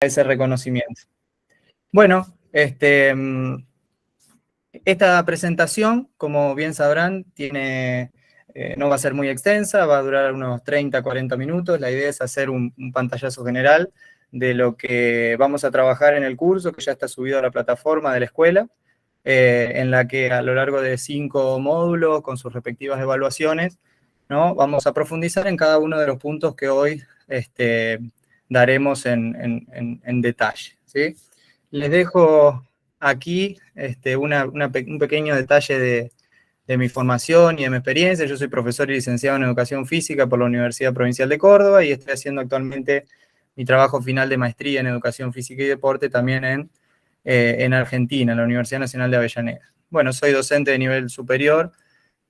ese reconocimiento. Bueno, esta presentación, como bien sabrán, no va a ser muy extensa, va a durar unos 30, 40 minutos. La idea es hacer un pantallazo general de lo que vamos a trabajar en el curso, que ya está subido a la plataforma de la escuela, en la que a lo largo de 5 módulos, con sus respectivas evaluaciones, ¿no? Vamos a profundizar en cada uno de los puntos que hoy daremos en detalle, ¿sí? Les dejo aquí un pequeño detalle de mi formación y de mi experiencia. Yo soy profesor y licenciado en Educación Física por la Universidad Provincial de Córdoba y estoy haciendo actualmente mi trabajo final de maestría en Educación Física y Deporte también en Argentina, en la Universidad Nacional de Avellaneda. Bueno, soy docente de nivel superior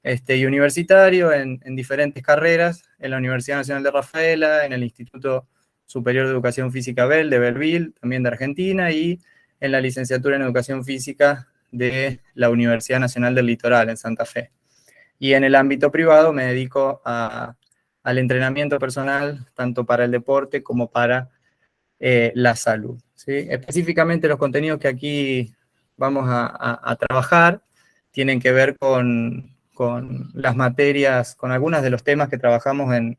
y universitario en diferentes carreras, en la Universidad Nacional de Rafaela, en el Instituto Superior de Educación Física BEL de Belleville, también de Argentina, y en la licenciatura en Educación Física de la Universidad Nacional del Litoral, en Santa Fe. Y en el ámbito privado me dedico al entrenamiento personal, tanto para el deporte como para la salud, ¿sí? Específicamente los contenidos que aquí vamos a trabajar tienen que ver con las materias, con algunos de los temas que trabajamos en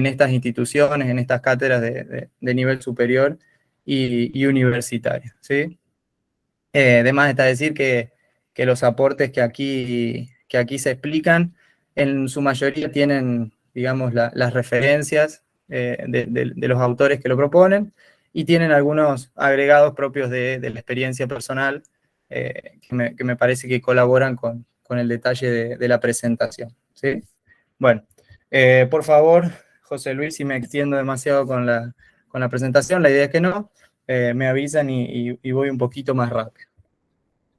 estas instituciones, en estas cátedras de nivel superior y universitario, ¿sí? Además está decir que los aportes que aquí se explican, en su mayoría tienen, digamos, las referencias de los autores que lo proponen y tienen algunos agregados propios de la experiencia personal que me parece que colaboran con el detalle de la presentación, ¿sí? Bueno, por favor, José Luis, si me extiendo demasiado con la presentación, la idea es que no, me avisan y voy un poquito más rápido.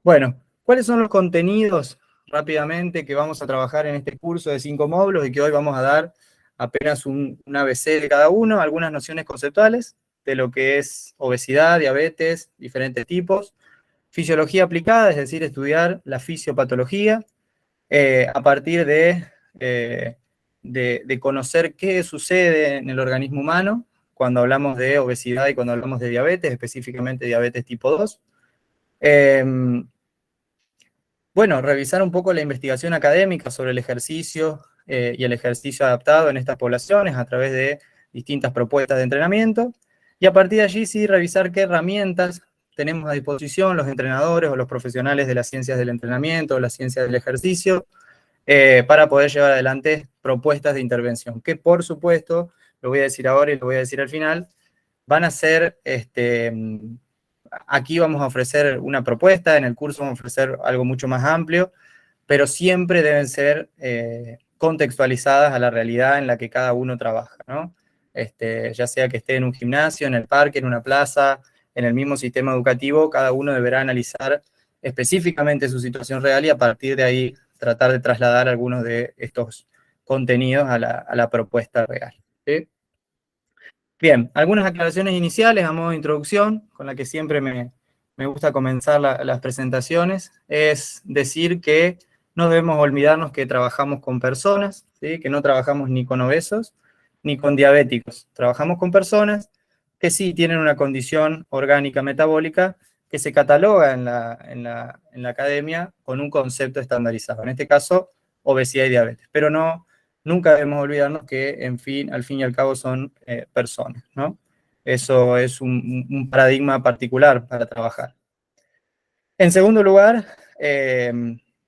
Bueno, ¿cuáles son los contenidos rápidamente que vamos a trabajar en este curso de 5 módulos y que hoy vamos a dar apenas un ABC de cada uno, algunas nociones conceptuales de lo que es obesidad, diabetes, diferentes tipos, fisiología aplicada, es decir, estudiar la fisiopatología, a partir de conocer qué sucede en el organismo humano cuando hablamos de obesidad y cuando hablamos de diabetes, específicamente diabetes tipo 2. Bueno, revisar un poco la investigación académica sobre el ejercicio y el ejercicio adaptado en estas poblaciones a través de distintas propuestas de entrenamiento. Y a partir de allí sí revisar qué herramientas tenemos a disposición los entrenadores o los profesionales de las ciencias del entrenamiento o las ciencias del ejercicio para poder llevar adelante propuestas de intervención, que por supuesto, lo voy a decir ahora y lo voy a decir al final, van a ser, aquí vamos a ofrecer una propuesta, en el curso vamos a ofrecer algo mucho más amplio, pero siempre deben ser contextualizadas a la realidad en la que cada uno trabaja, ¿no? Ya sea que esté en un gimnasio, en el parque, en una plaza, en el mismo sistema educativo, cada uno deberá analizar específicamente su situación real y a partir de ahí tratar de trasladar algunos de estos contenidos a la propuesta real, ¿sí? Bien, algunas aclaraciones iniciales a modo de introducción, con la que siempre me gusta comenzar las presentaciones, es decir que no debemos olvidarnos que trabajamos con personas, ¿sí? Que no trabajamos ni con obesos ni con diabéticos. Trabajamos con personas que sí tienen una condición orgánica metabólica que se cataloga en la academia con un concepto estandarizado. En este caso, obesidad y diabetes. Pero nunca debemos olvidarnos que, al fin y al cabo, son personas, ¿no? Eso es un paradigma particular para trabajar. En segundo lugar,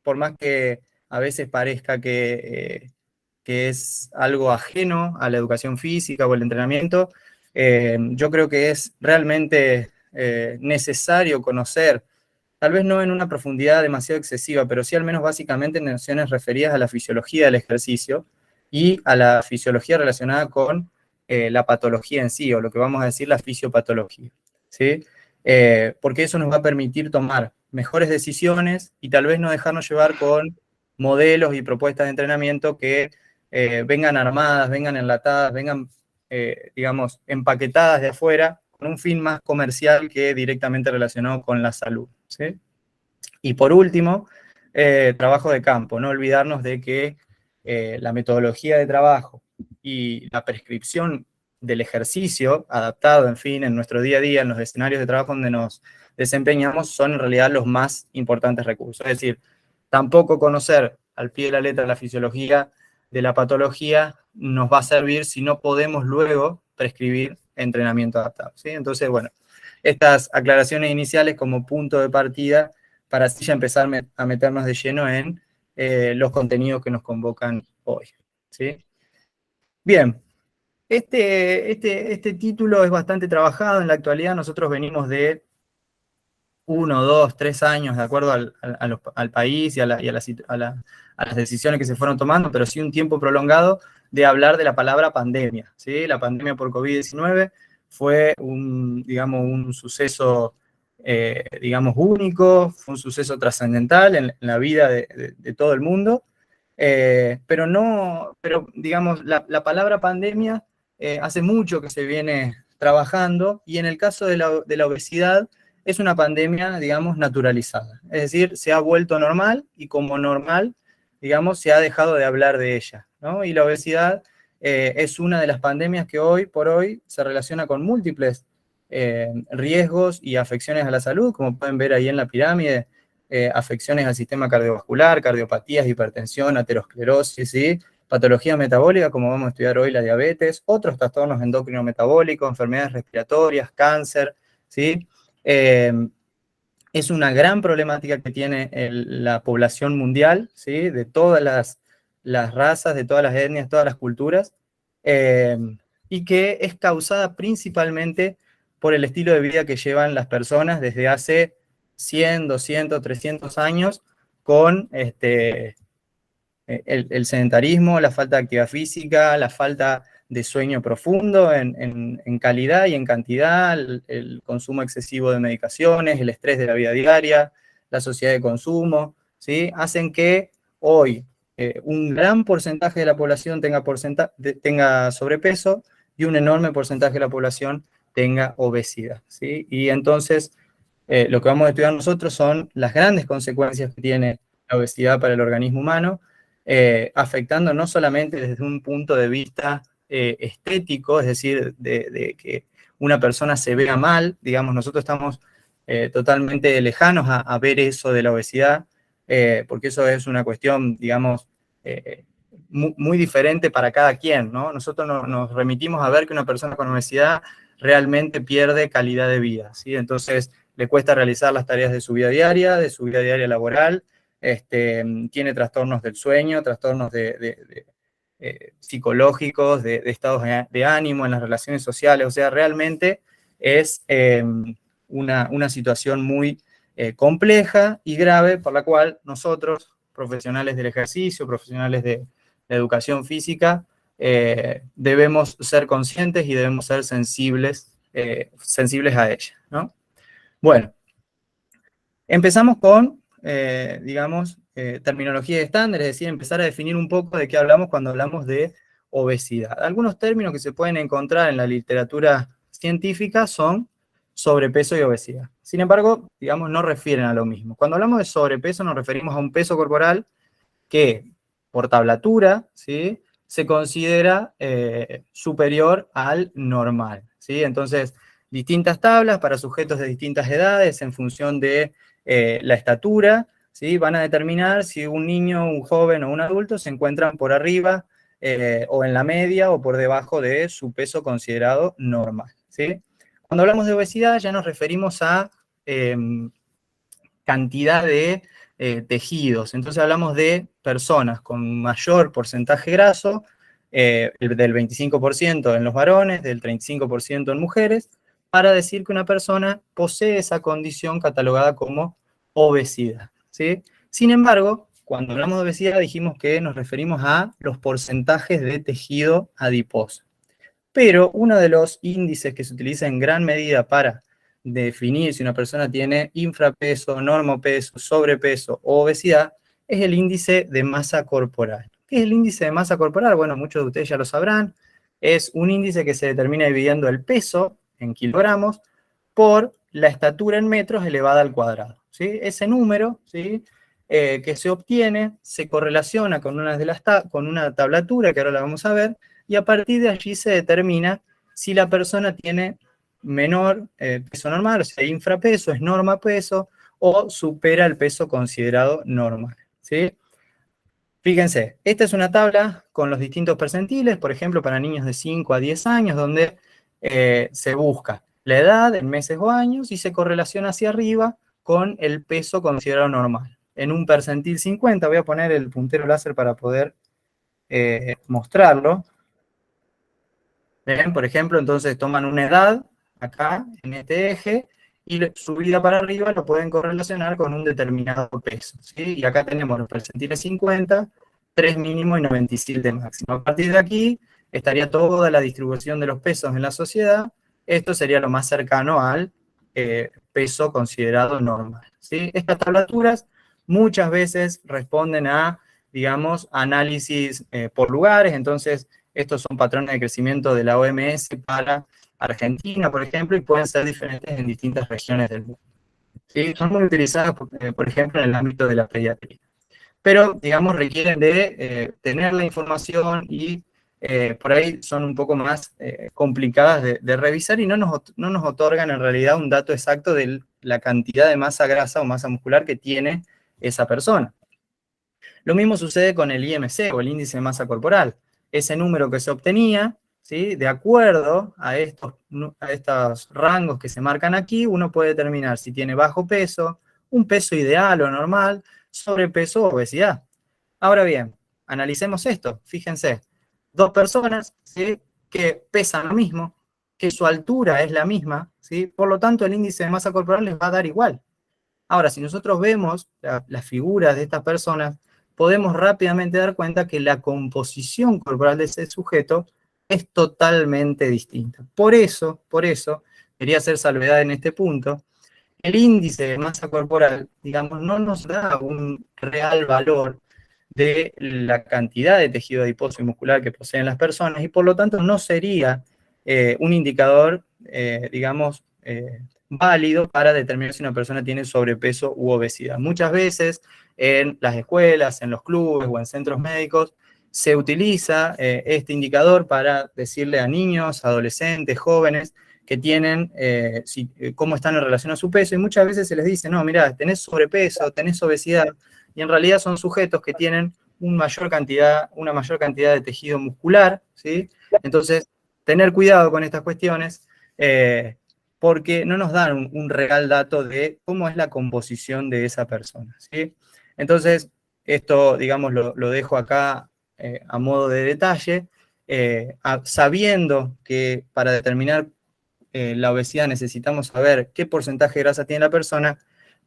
por más que a veces parezca que es algo ajeno a la educación física o el entrenamiento, yo creo que es realmente necesario conocer, tal vez no en una profundidad demasiado excesiva, pero sí al menos básicamente en nociones referidas a la fisiología del ejercicio y a la fisiología relacionada con la patología en sí, o lo que vamos a decir la fisiopatología, ¿sí? Porque eso nos va a permitir tomar mejores decisiones y tal vez no dejarnos llevar con modelos y propuestas de entrenamiento que vengan armadas, vengan enlatadas, vengan, digamos, empaquetadas de afuera, con un fin más comercial que directamente relacionado con la salud, ¿sí? Y por último, trabajo de campo, no olvidarnos de que la metodología de trabajo y la prescripción del ejercicio adaptado, en fin, en nuestro día a día, en los escenarios de trabajo donde nos desempeñamos, son en realidad los más importantes recursos. Es decir, tampoco conocer al pie de la letra la fisiología de la patología nos va a servir si no podemos luego prescribir entrenamiento adaptado, ¿sí? Entonces, bueno, estas aclaraciones iniciales como punto de partida para así ya empezar a meternos de lleno en los contenidos que nos convocan hoy, ¿sí? Bien, este título es bastante trabajado en la actualidad. Nosotros venimos de 1, 2, 3 años, de acuerdo al país y a las decisiones que se fueron tomando, pero sí un tiempo prolongado de hablar de la palabra pandemia, ¿sí? La pandemia por COVID-19 fue digamos, un suceso, digamos, único, fue un suceso trascendental en la vida de todo el mundo, pero digamos, la palabra pandemia hace mucho que se viene trabajando, y en el caso de la obesidad, es una pandemia, digamos, naturalizada. Es decir, se ha vuelto normal, y como normal, digamos, se ha dejado de hablar de ella, ¿no? Y la obesidad es una de las pandemias que hoy por hoy se relaciona con múltiples riesgos y afecciones a la salud, como pueden ver ahí en la pirámide, afecciones al sistema cardiovascular, cardiopatías, hipertensión, aterosclerosis, ¿sí? Patología metabólica, como vamos a estudiar hoy, la diabetes, otros trastornos endocrino-metabólicos, enfermedades respiratorias, cáncer, ¿sí? Es una gran problemática que tiene la población mundial, ¿sí? De todas las razas, de todas las etnias, todas las culturas, y que es causada principalmente por el estilo de vida que llevan las personas desde hace 100, 200, 300 años, con el sedentarismo, la falta de actividad física, la falta de sueño profundo en calidad y en cantidad, el consumo excesivo de medicaciones, el estrés de la vida diaria, la sociedad de consumo, ¿sí? Hacen que hoy un gran porcentaje de la población tenga sobrepeso, y un enorme porcentaje de la población tenga obesidad, ¿sí? Y entonces lo que vamos a estudiar nosotros son las grandes consecuencias que tiene la obesidad para el organismo humano, afectando no solamente desde un punto de vista estético, es decir, de que una persona se vea mal. Digamos, nosotros estamos totalmente lejanos a ver eso de la obesidad, porque eso es una cuestión, digamos, muy diferente para cada quien, ¿no? Nosotros nos remitimos a ver que una persona con obesidad realmente pierde calidad de vida, ¿sí? Entonces, le cuesta realizar las tareas de su vida diaria laboral, tiene trastornos del sueño, trastornos psicológicos, de estados de ánimo en las relaciones sociales. O sea, realmente es una situación muy compleja y grave, por la cual nosotros, profesionales del ejercicio, profesionales de la educación física, debemos ser conscientes y debemos ser sensibles a ella, ¿no? Bueno, empezamos con, digamos, terminología estándar, es decir, empezar a definir un poco de qué hablamos cuando hablamos de obesidad. Algunos términos que se pueden encontrar en la literatura científica son sobrepeso y obesidad. Sin embargo, digamos, no refieren a lo mismo. Cuando hablamos de sobrepeso nos referimos a un peso corporal que, por tablatura, ¿sí?, se considera superior al normal, ¿sí? Entonces, distintas tablas para sujetos de distintas edades en función de la estatura, ¿sí?, van a determinar si un niño, un joven o un adulto se encuentran por arriba o en la media o por debajo de su peso considerado normal, ¿sí? Cuando hablamos de obesidad ya nos referimos a cantidad de tejidos. Entonces hablamos de personas con mayor porcentaje graso, del 25% en los varones, del 35% en mujeres, para decir que una persona posee esa condición catalogada como obesidad, ¿sí? Sin embargo, cuando hablamos de obesidad dijimos que nos referimos a los porcentajes de tejido adiposo. Pero uno de los índices que se utiliza en gran medida para definir si una persona tiene infrapeso, normopeso, sobrepeso o obesidad es el índice de masa corporal. ¿Qué es el índice de masa corporal? Bueno, muchos de ustedes ya lo sabrán. Es un índice que se determina dividiendo el peso en kilogramos por la estatura en metros elevada al cuadrado, ¿sí? Ese número, ¿sí?, que se obtiene se correlaciona con una tablatura que ahora la vamos a ver, y a partir de allí se determina si la persona tiene menor peso normal, o sea, infrapeso, es norma peso, o supera el peso considerado normal, ¿sí? Fíjense, esta es una tabla con los distintos percentiles, por ejemplo, para niños de 5 a 10 años, donde se busca la edad en meses o años y se correlaciona hacia arriba con el peso considerado normal. En un percentil 50, voy a poner el puntero láser para poder mostrarlo. ¿Ven? Por ejemplo, entonces toman una edad, acá, en este eje, y subida para arriba lo pueden correlacionar con un determinado peso, ¿sí? Y acá tenemos los percentiles 50, 3 mínimo y 97 máximo. A partir de aquí estaría toda la distribución de los pesos en la sociedad. Esto sería lo más cercano al peso considerado normal, ¿sí? Estas tablaturas muchas veces responden a, digamos, análisis por lugares. Entonces, estos son patrones de crecimiento de la OMS para Argentina, por ejemplo, y pueden ser diferentes en distintas regiones del mundo. ¿Sí? Son muy utilizadas, por ejemplo, en el ámbito de la pediatría. Pero, digamos, requieren de tener la información y por ahí son un poco más complicadas de revisar y no nos otorgan en realidad un dato exacto de la cantidad de masa grasa o masa muscular que tiene esa persona. Lo mismo sucede con el IMC o el índice de masa corporal. Ese número que se obtenía, ¿sí? De acuerdo a estos rangos que se marcan aquí, uno puede determinar si tiene bajo peso, un peso ideal o normal, sobrepeso o obesidad. Ahora bien, analicemos esto. Fíjense, dos personas, ¿sí? Que pesan lo mismo, que su altura es la misma, ¿sí? Por lo tanto el índice de masa corporal les va a dar igual. Ahora, si nosotros vemos las figuras de estas personas, podemos rápidamente dar cuenta que la composición corporal de ese sujeto es totalmente distinta. Por eso, quería hacer salvedad en este punto, el índice de masa corporal, digamos, no nos da un real valor de la cantidad de tejido adiposo y muscular que poseen las personas y por lo tanto no sería un indicador, digamos, válido para determinar si una persona tiene sobrepeso u obesidad. Muchas veces en las escuelas, en los clubes o en centros médicos se utiliza este indicador para decirle a niños, adolescentes, jóvenes que tienen, cómo están en relación a su peso, y muchas veces se les dice, no, mirá, tenés sobrepeso, tenés obesidad, y en realidad son sujetos que tienen una mayor cantidad de tejido muscular, ¿sí? Entonces, tener cuidado con estas cuestiones, porque no nos dan un real dato de cómo es la composición de esa persona, ¿sí? Entonces, esto, digamos, lo dejo acá a modo de detalle, sabiendo que para determinar la obesidad necesitamos saber qué porcentaje de grasa tiene la persona,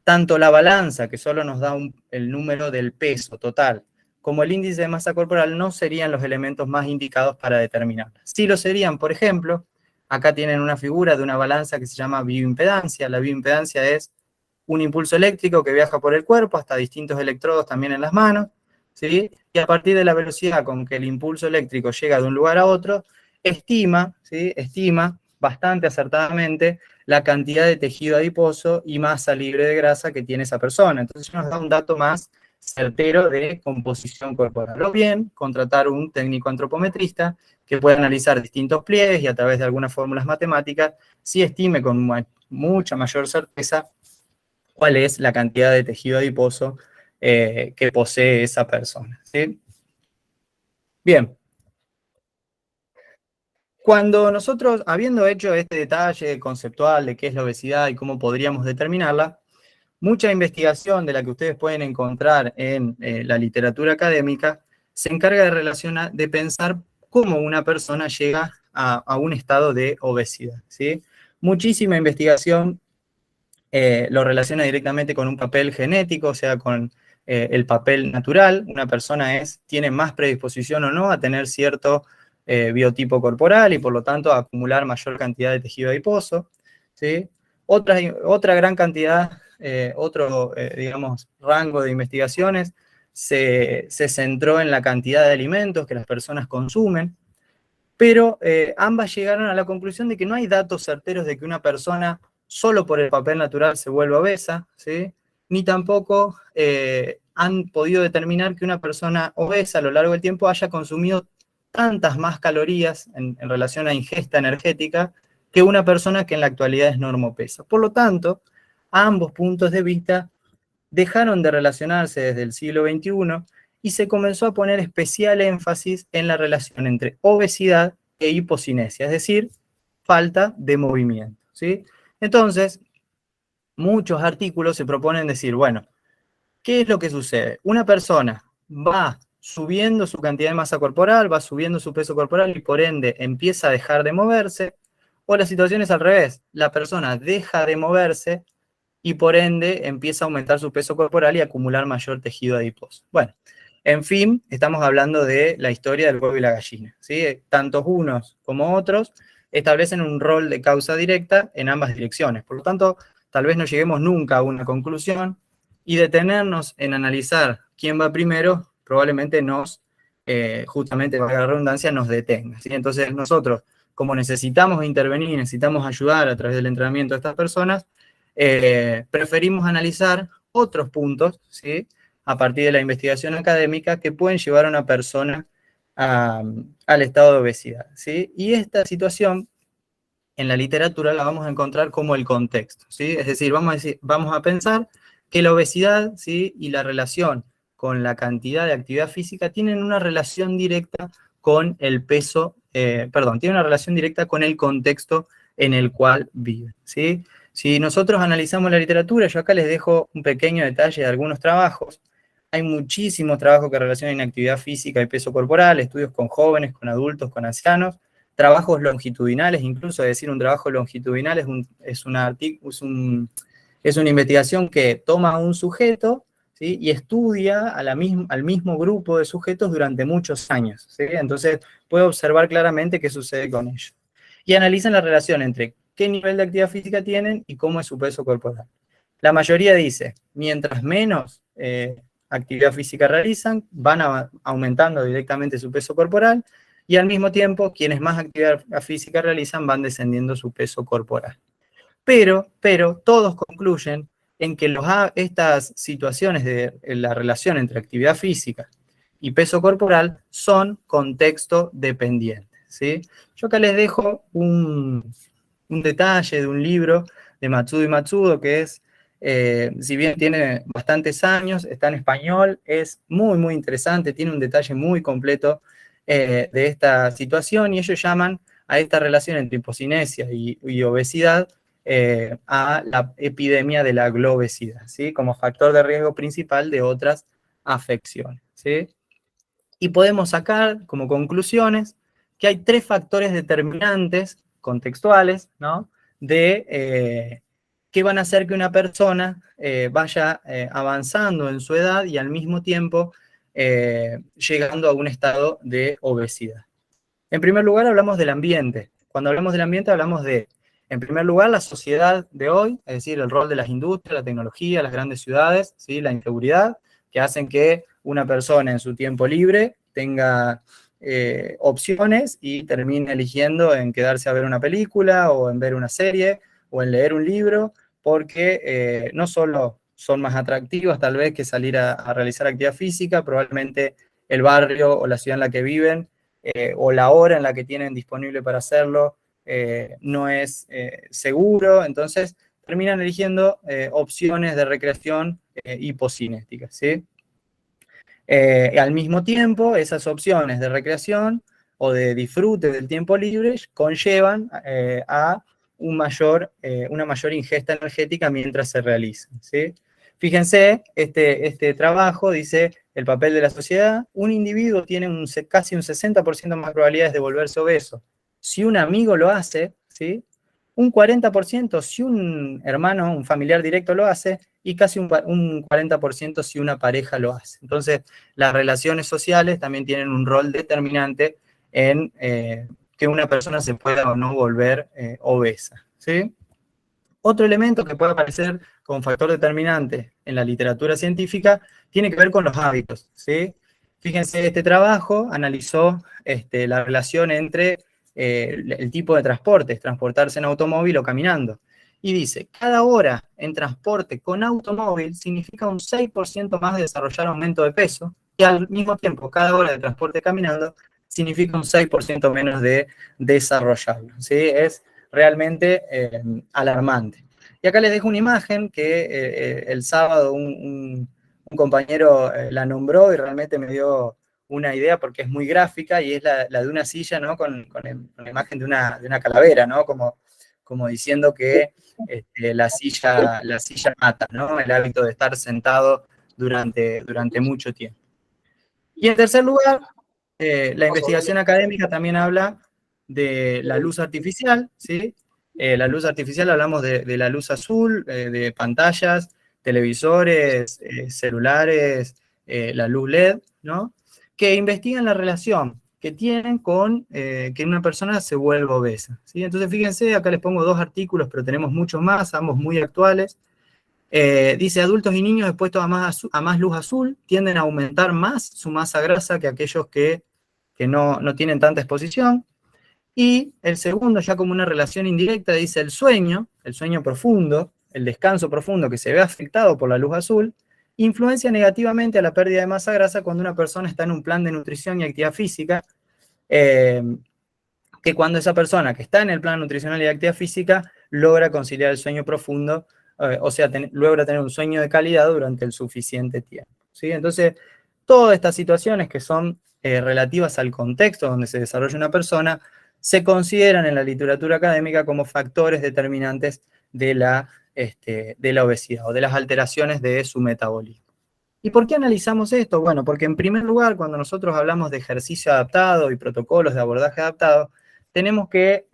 tanto la balanza, que solo nos da el número del peso total, como el índice de masa corporal no serían los elementos más indicados para determinarla. Sí lo serían, por ejemplo, acá tienen una figura de una balanza que se llama bioimpedancia. La bioimpedancia es un impulso eléctrico que viaja por el cuerpo hasta distintos electrodos también en las manos, ¿sí? Y a partir de la velocidad con que el impulso eléctrico llega de un lugar a otro, estima, ¿sí? Estima bastante acertadamente la cantidad de tejido adiposo y masa libre de grasa que tiene esa persona. Entonces nos da un dato más certero de composición corporal. O bien, contratar un técnico antropometrista que pueda analizar distintos pliegues y a través de algunas fórmulas matemáticas, sí estime con mucha mayor certeza cuál es la cantidad de tejido adiposo que posee esa persona, ¿sí? Bien. Cuando nosotros, habiendo hecho este detalle conceptual de qué es la obesidad y cómo podríamos determinarla, mucha investigación de la que ustedes pueden encontrar en la literatura académica se encarga de relacionar, de pensar cómo una persona llega a un estado de obesidad, ¿sí? Muchísima investigación lo relaciona directamente con un papel genético, o sea, con el papel natural. Una persona tiene más predisposición o no a tener cierto biotipo corporal y por lo tanto a acumular mayor cantidad de tejido adiposo, ¿sí? Otra gran cantidad, digamos, rango de investigaciones se centró en la cantidad de alimentos que las personas consumen, pero ambas llegaron a la conclusión de que no hay datos certeros de que una persona solo por el papel natural se vuelva obesa, ¿sí? Ni tampoco han podido determinar que una persona obesa a lo largo del tiempo haya consumido tantas más calorías en relación a ingesta energética que una persona que en la actualidad es normopeso. Por lo tanto, ambos puntos de vista dejaron de relacionarse desde el siglo XXI y se comenzó a poner especial énfasis en la relación entre obesidad e hipocinesia, es decir, falta de movimiento, ¿sí? Entonces, muchos artículos se proponen decir, bueno, ¿qué es lo que sucede? Una persona va subiendo su cantidad de masa corporal, va subiendo su peso corporal y por ende empieza a dejar de moverse, o la situación es al revés, la persona deja de moverse y por ende empieza a aumentar su peso corporal y acumular mayor tejido adiposo. Bueno, en fin, estamos hablando de la historia del huevo y la gallina, ¿sí? Tantos unos como otros establecen un rol de causa directa en ambas direcciones. Por lo tanto, tal vez no lleguemos nunca a una conclusión y detenernos en analizar quién va primero probablemente nos, justamente, valga la redundancia, nos detenga, ¿sí? Entonces nosotros, como necesitamos intervenir, necesitamos ayudar a través del entrenamiento a estas personas, preferimos analizar otros puntos, ¿sí? A partir de la investigación académica que pueden llevar a una persona al estado de obesidad, ¿sí? Y esta situación en la literatura la vamos a encontrar como el contexto, ¿sí? Es decir, vamos a pensar que la obesidad, ¿sí? Y la relación con la cantidad de actividad física tienen una relación directa con el peso, tiene una relación directa con el contexto en el cual viven, ¿sí? Si nosotros analizamos la literatura, yo acá les dejo un pequeño detalle de algunos trabajos. Hay muchísimos trabajos que relacionan actividad física y peso corporal, estudios con jóvenes, con adultos, con ancianos, trabajos longitudinales, incluso decir un trabajo longitudinal es una investigación que toma a un sujeto, ¿sí? Y estudia al mismo grupo de sujetos durante muchos años, ¿sí? Entonces puede observar claramente qué sucede con ellos. Y analizan la relación entre qué nivel de actividad física tienen y cómo es su peso corporal. La mayoría dice, mientras menos actividad física realizan, van aumentando directamente su peso corporal, y al mismo tiempo, quienes más actividad física realizan van descendiendo su peso corporal. Pero todos concluyen en que estas situaciones de la relación entre actividad física y peso corporal son contexto dependientes, ¿sí? Yo acá les dejo un detalle de un libro de Matsudo y Matsudo que es, si bien tiene bastantes años, está en español, es muy, muy interesante, tiene un detalle muy completo de esta situación, y ellos llaman a esta relación entre hipocinesia y obesidad a la epidemia de la globesidad, ¿sí? Como factor de riesgo principal de otras afecciones, ¿sí? Y podemos sacar como conclusiones que hay 3 factores determinantes contextuales, ¿no? De que van a hacer que una persona vaya avanzando en su edad y al mismo tiempo llegando a un estado de obesidad. En primer lugar, hablamos del ambiente. Cuando hablamos del ambiente, hablamos de, en primer lugar, la sociedad de hoy, es decir, el rol de las industrias, la tecnología, las grandes ciudades, ¿sí? La inseguridad, que hacen que una persona en su tiempo libre tenga opciones y termine eligiendo en quedarse a ver una película o en ver una serie o en leer un libro, porque no solo son más atractivas tal vez que salir a realizar actividad física, probablemente el barrio o la ciudad en la que viven o la hora en la que tienen disponible para hacerlo no es seguro, entonces terminan eligiendo opciones de recreación hipocinéticas, ¿sí? Al mismo tiempo, esas opciones de recreación o de disfrute del tiempo libre conllevan a una mayor ingesta energética mientras se realizan, ¿sí? Fíjense, este trabajo dice el papel de la sociedad. Un individuo tiene casi un 60% más probabilidades de volverse obeso si un amigo lo hace, ¿sí? Un 40% si un hermano, un familiar directo lo hace, y casi un 40% si una pareja lo hace. Entonces, las relaciones sociales también tienen un rol determinante en que una persona se pueda o no volver obesa, ¿sí? Otro elemento que puede aparecer como factor determinante en la literatura científica tiene que ver con los hábitos, ¿sí? Fíjense, este trabajo analizó la relación entre el tipo de transporte, transportarse en automóvil o caminando. Y dice, cada hora en transporte con automóvil significa un 6% más de desarrollar aumento de peso, y al mismo tiempo, cada hora de transporte caminando significa un 6% menos de desarrollarlo, ¿sí? Es realmente alarmante. Y acá les dejo una imagen que el sábado un compañero la nombró y realmente me dio una idea porque es muy gráfica, y es la de una silla, ¿no? Con la imagen de una calavera, ¿no? Como diciendo que la silla mata, ¿no? El hábito de estar sentado durante mucho tiempo. Y en tercer lugar, la investigación académica también habla de la luz artificial, ¿sí? La luz artificial, hablamos de la luz azul, de pantallas, televisores, celulares, la luz LED, ¿no? Que investigan la relación que tienen con que una persona se vuelva obesa, ¿sí? Entonces, fíjense, acá les pongo 2 artículos, pero tenemos muchos más, ambos muy actuales. Dice, adultos y niños expuestos a más luz azul tienden a aumentar más su masa grasa que aquellos que no tienen tanta exposición. Y el segundo, ya como una relación indirecta, dice el sueño profundo, el descanso profundo que se ve afectado por la luz azul, influencia negativamente a la pérdida de masa grasa cuando una persona está en un plan de nutrición y actividad física, que cuando esa persona que está en el plan nutricional y actividad física logra conciliar el sueño profundo, o sea, logra tener un sueño de calidad durante el suficiente tiempo, ¿sí? Entonces, todas estas situaciones que son relativas al contexto donde se desarrolla una persona, se consideran en la literatura académica como factores determinantes de la obesidad o de las alteraciones de su metabolismo. ¿Y por qué analizamos esto? Bueno, porque en primer lugar, cuando nosotros hablamos de ejercicio adaptado y protocolos de abordaje adaptado, tenemos que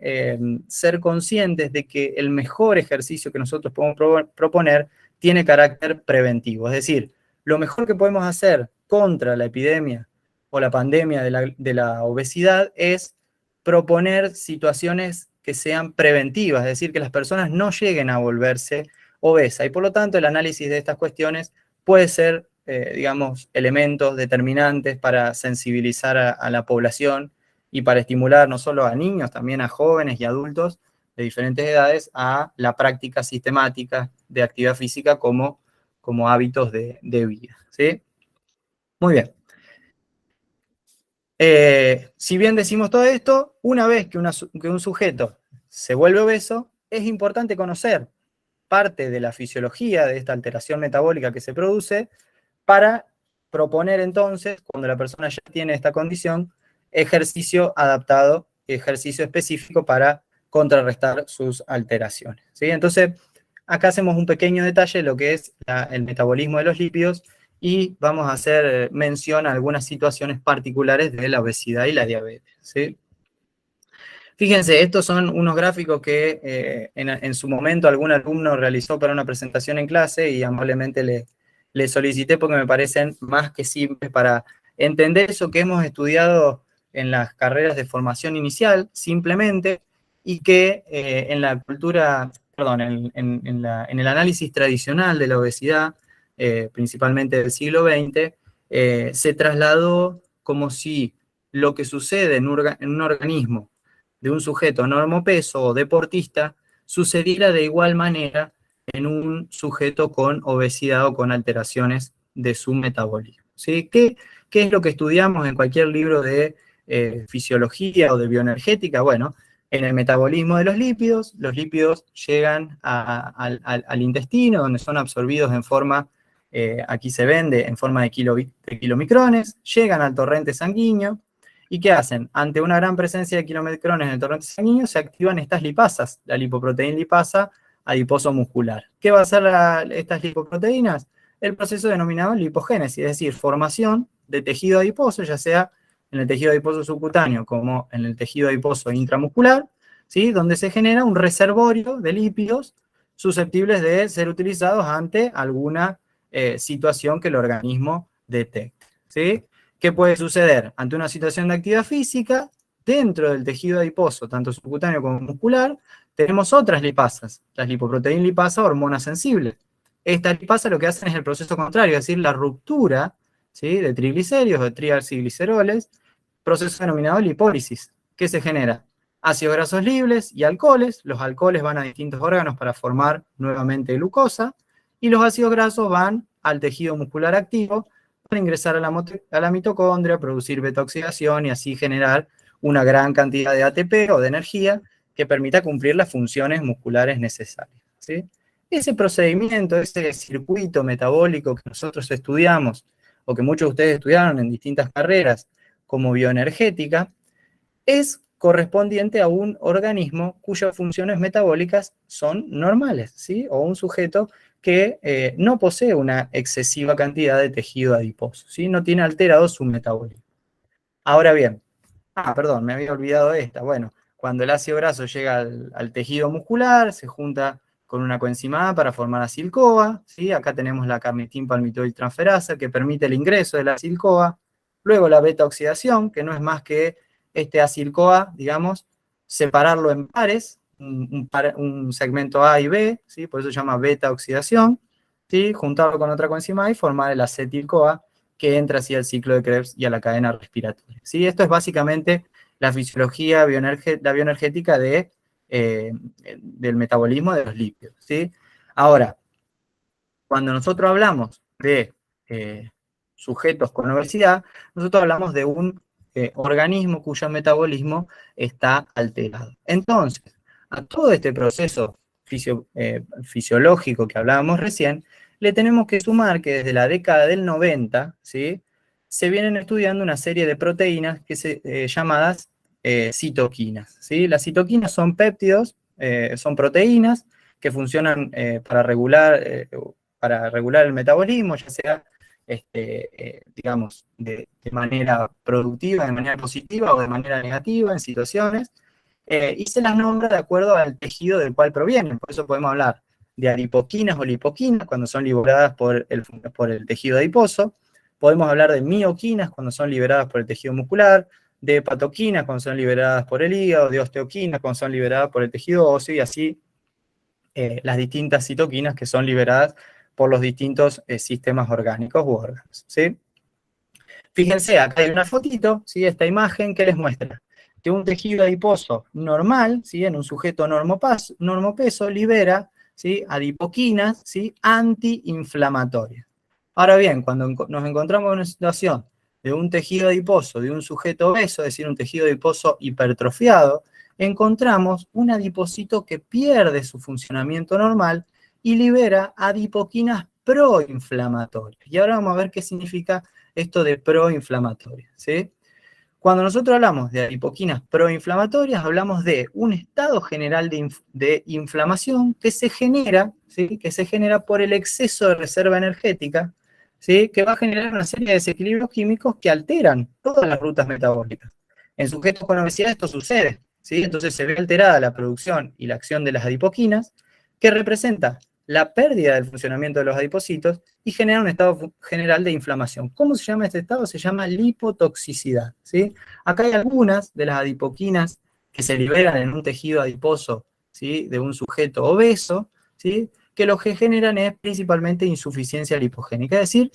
ser conscientes de que el mejor ejercicio que nosotros podemos proponer tiene carácter preventivo. Es decir, lo mejor que podemos hacer contra la epidemia o la pandemia de la obesidad es proponer situaciones que sean preventivas, es decir, que las personas no lleguen a volverse obesas. Y por lo tanto, el análisis de estas cuestiones puede ser, digamos, elementos determinantes para sensibilizar a la población y para estimular no solo a niños, también a jóvenes y adultos de diferentes edades a la práctica sistemática de actividad física como hábitos de vida, ¿sí? Muy bien. Si bien decimos todo esto, una vez que un sujeto se vuelve obeso, es importante conocer parte de la fisiología de esta alteración metabólica que se produce para proponer entonces, cuando la persona ya tiene esta condición, ejercicio adaptado, ejercicio específico para contrarrestar sus alteraciones, ¿sí? Entonces, acá hacemos un pequeño detalle de lo que es el metabolismo de los lípidos y vamos a hacer mención a algunas situaciones particulares de la obesidad y la diabetes, ¿sí? Fíjense, estos son unos gráficos que en su momento algún alumno realizó para una presentación en clase y amablemente le solicité porque me parecen más que simples para entender eso que hemos estudiado en las carreras de formación inicial, simplemente, y que en la cultura, perdón, en el análisis tradicional de la obesidad, principalmente del siglo XX, se trasladó como si lo que sucede en un organismo de un sujeto normopeso o deportista sucediera de igual manera en un sujeto con obesidad o con alteraciones de su metabolismo, ¿sí? ¿Qué es lo que estudiamos en cualquier libro de fisiología o de bioenergética? Bueno, en el metabolismo de los lípidos llegan al intestino, donde son absorbidos en forma, aquí se vende, en forma de kilomicrones, llegan al torrente sanguíneo. ¿Y qué hacen? Ante una gran presencia de kilomicrones en el torrente sanguíneo, se activan estas lipasas, la lipoproteína lipasa adiposo muscular. ¿Qué va a hacer estas lipoproteínas? El proceso denominado lipogénesis, es decir, formación de tejido adiposo, ya sea en el tejido adiposo subcutáneo como en el tejido adiposo intramuscular, ¿sí? Donde se genera un reservorio de lípidos susceptibles de ser utilizados ante alguna situación que el organismo detecte, ¿sí? ¿Qué puede suceder? Ante una situación de actividad física, dentro del tejido adiposo, tanto subcutáneo como muscular, tenemos otras lipasas, las lipoproteína lipasa, hormonas sensibles. Estas lipasas lo que hacen es el proceso contrario, es decir, la ruptura, ¿sí?, de triglicéridos, de triacilgliceroles, proceso denominado lipólisis. ¿Qué se genera? Ácidos grasos libres y alcoholes. Los alcoholes van a distintos órganos para formar nuevamente glucosa, y los ácidos grasos van al tejido muscular activo van a ingresar a la mitocondria, producir beta-oxidación y así generar una gran cantidad de ATP o de energía que permita cumplir las funciones musculares necesarias, ¿sí? Ese procedimiento, ese circuito metabólico que nosotros estudiamos, o que muchos de ustedes estudiaron en distintas carreras, como bioenergética, es correspondiente a un organismo cuyas funciones metabólicas son normales, ¿sí? O un sujeto que no posee una excesiva cantidad de tejido adiposo, ¿sí? No tiene alterado su metabolismo. Ahora bien, perdón, me había olvidado esta. Bueno, cuando el ácido graso llega al tejido muscular, se junta con una coenzima A para formar acil-CoA, ¿sí? Acá tenemos la carnitin palmitoyltransferasa que permite el ingreso de la acil-CoA. Luego la beta-oxidación, que no es más que este acil-CoA, digamos, separarlo en pares, un segmento A y B, ¿sí? Por eso se llama beta-oxidación, ¿sí? Juntarlo con otra coenzima A y formar el acetil-CoA, que entra así al ciclo de Krebs y a la cadena respiratoria, ¿sí? Esto es básicamente la fisiología la bioenergética del metabolismo de los lípidos, ¿sí? Ahora, cuando nosotros hablamos de sujetos con obesidad, nosotros hablamos de un organismo cuyo metabolismo está alterado. Entonces, a todo este proceso fisiológico que hablábamos recién, le tenemos que sumar que desde la década del 90, ¿sí?, se vienen estudiando una serie de proteínas llamadas citoquinas, ¿sí? Las citoquinas son péptidos, son proteínas que funcionan para regular el metabolismo, ya sea, digamos, de manera productiva, de manera positiva o de manera negativa en situaciones, y se las nombra de acuerdo al tejido del cual provienen. Por eso podemos hablar de adipoquinas o lipoquinas cuando son liberadas por el tejido adiposo. Podemos hablar de mioquinas cuando son liberadas por el tejido muscular, de hepatoquinas cuando son liberadas por el hígado, de osteoquinas cuando son liberadas por el tejido óseo, y así las distintas citoquinas que son liberadas por los distintos sistemas orgánicos u órganos, ¿sí? Fíjense, acá hay una fotito, ¿sí? Esta imagen que les muestra que un tejido adiposo normal, ¿sí?, en un sujeto normopeso, libera, ¿sí?, adipoquinas, ¿sí?, antiinflamatorias. Ahora bien, cuando nos encontramos en una situación de un tejido adiposo, de un sujeto obeso, es decir, un tejido adiposo hipertrofiado, encontramos un adipocito que pierde su funcionamiento normal y libera adipoquinas proinflamatorias. Y ahora vamos a ver qué significa esto de proinflamatoria, ¿sí? Cuando nosotros hablamos de adipoquinas proinflamatorias, hablamos de un estado general de inflamación que se genera, ¿sí?, que se genera por el exceso de reserva energética, ¿sí?, que va a generar una serie de desequilibrios químicos que alteran todas las rutas metabólicas. En sujetos con obesidad esto sucede, ¿sí? Entonces se ve alterada la producción y la acción de las adipoquinas, que representa la pérdida del funcionamiento de los adipocitos y genera un estado general de inflamación. ¿Cómo se llama este estado? Se llama lipotoxicidad, ¿sí? Acá hay algunas de las adipoquinas que se liberan en un tejido adiposo, ¿sí?, de un sujeto obeso, ¿sí?, que lo que generan es principalmente insuficiencia lipogénica, es decir,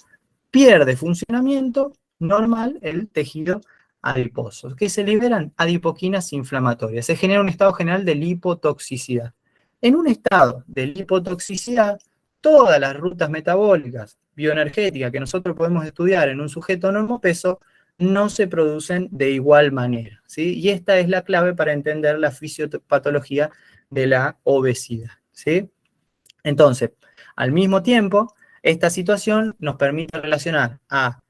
pierde funcionamiento normal el tejido adiposo, que se liberan adipoquinas inflamatorias. Se genera un estado general de lipotoxicidad. En un estado de lipotoxicidad, todas las rutas metabólicas, bioenergéticas que nosotros podemos estudiar en un sujeto normopeso no se producen de igual manera, ¿sí? Y esta es la clave para entender la fisiopatología de la obesidad, ¿sí? Entonces, al mismo tiempo, esta situación nos permite relacionar a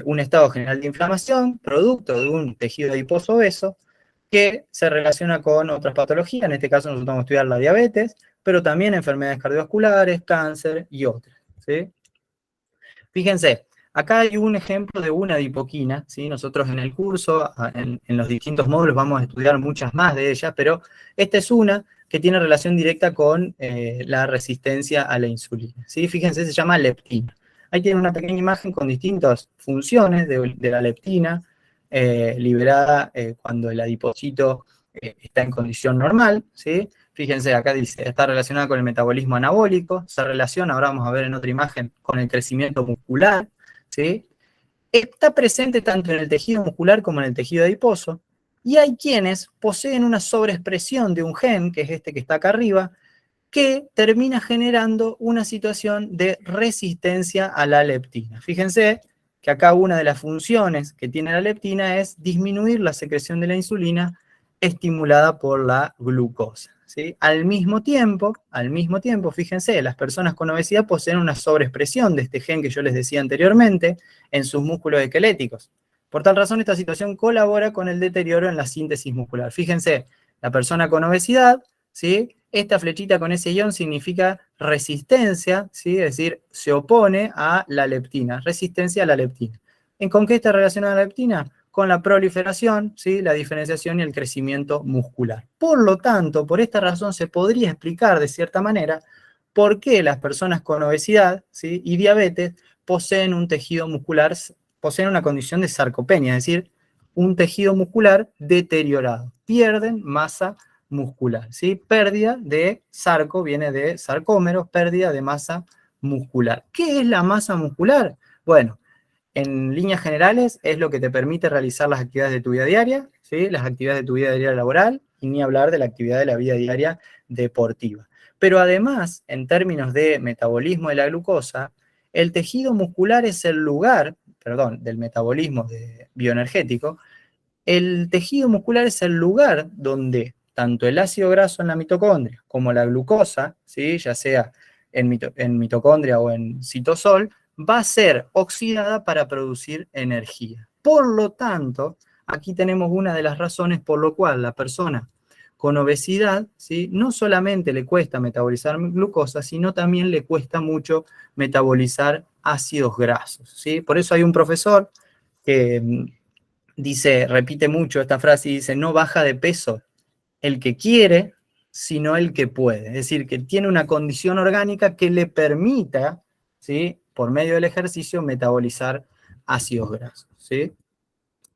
un estado general de inflamación, producto de un tejido adiposo obeso, que se relaciona con otras patologías, en este caso nosotros vamos a estudiar la diabetes, pero también enfermedades cardiovasculares, cáncer y otras, ¿sí? Fíjense, acá hay un ejemplo de una adipoquina, ¿sí? Nosotros en el curso, en los distintos módulos vamos a estudiar muchas más de ellas, pero esta es una que tiene relación directa con la resistencia a la insulina, ¿sí? Fíjense, se llama leptina. Ahí tienen una pequeña imagen con distintas funciones de la leptina, liberada cuando el adipocito está en condición normal, ¿sí? Fíjense, acá dice, está relacionada con el metabolismo anabólico, se relaciona, ahora vamos a ver en otra imagen, con el crecimiento muscular, ¿sí? Está presente tanto en el tejido muscular como en el tejido adiposo, y hay quienes poseen una sobreexpresión de un gen, que es este que está acá arriba, que termina generando una situación de resistencia a la leptina. Fíjense que acá una de las funciones que tiene la leptina es disminuir la secreción de la insulina estimulada por la glucosa, ¿sí? Al mismo tiempo, fíjense, las personas con obesidad poseen una sobreexpresión de este gen que yo les decía anteriormente en sus músculos esqueléticos. Por tal razón, esta situación colabora con el deterioro en la síntesis muscular. Fíjense, la persona con obesidad, ¿sí? Esta flechita con ese ion significa resistencia, ¿sí? Es decir, se opone a la leptina, resistencia a la leptina. ¿Con qué está relacionada la leptina? Con la proliferación, ¿sí? La diferenciación y el crecimiento muscular. Por lo tanto, por esta razón se podría explicar de cierta manera por qué las personas con obesidad, ¿sí? Y diabetes poseen un tejido muscular, poseen una condición de sarcopenia, es decir, un tejido muscular deteriorado. Pierden masa muscular, ¿sí? Pérdida de sarco, viene de sarcómeros, pérdida de masa muscular. ¿Qué es la masa muscular? Bueno, en líneas generales es lo que te permite realizar las actividades de tu vida diaria, ¿sí? Las actividades de tu vida diaria laboral, y ni hablar de la actividad de la vida diaria deportiva. Pero además, en términos de metabolismo de la glucosa, el tejido muscular es el lugar, perdón, del metabolismo bioenergético, el tejido muscular es el lugar donde tanto el ácido graso en la mitocondria como la glucosa, ¿sí? Ya sea en mitocondria o en citosol, va a ser oxidada para producir energía. Por lo tanto, aquí tenemos una de las razones por lo cual la persona con obesidad, ¿sí? No solamente le cuesta metabolizar glucosa, sino también le cuesta mucho metabolizar ácidos grasos, ¿sí? Por eso hay un profesor que dice, repite mucho esta frase y dice, no baja de peso el que quiere, sino el que puede. Es decir, que tiene una condición orgánica que le permita, ¿sí? Por medio del ejercicio, metabolizar ácidos grasos, ¿sí?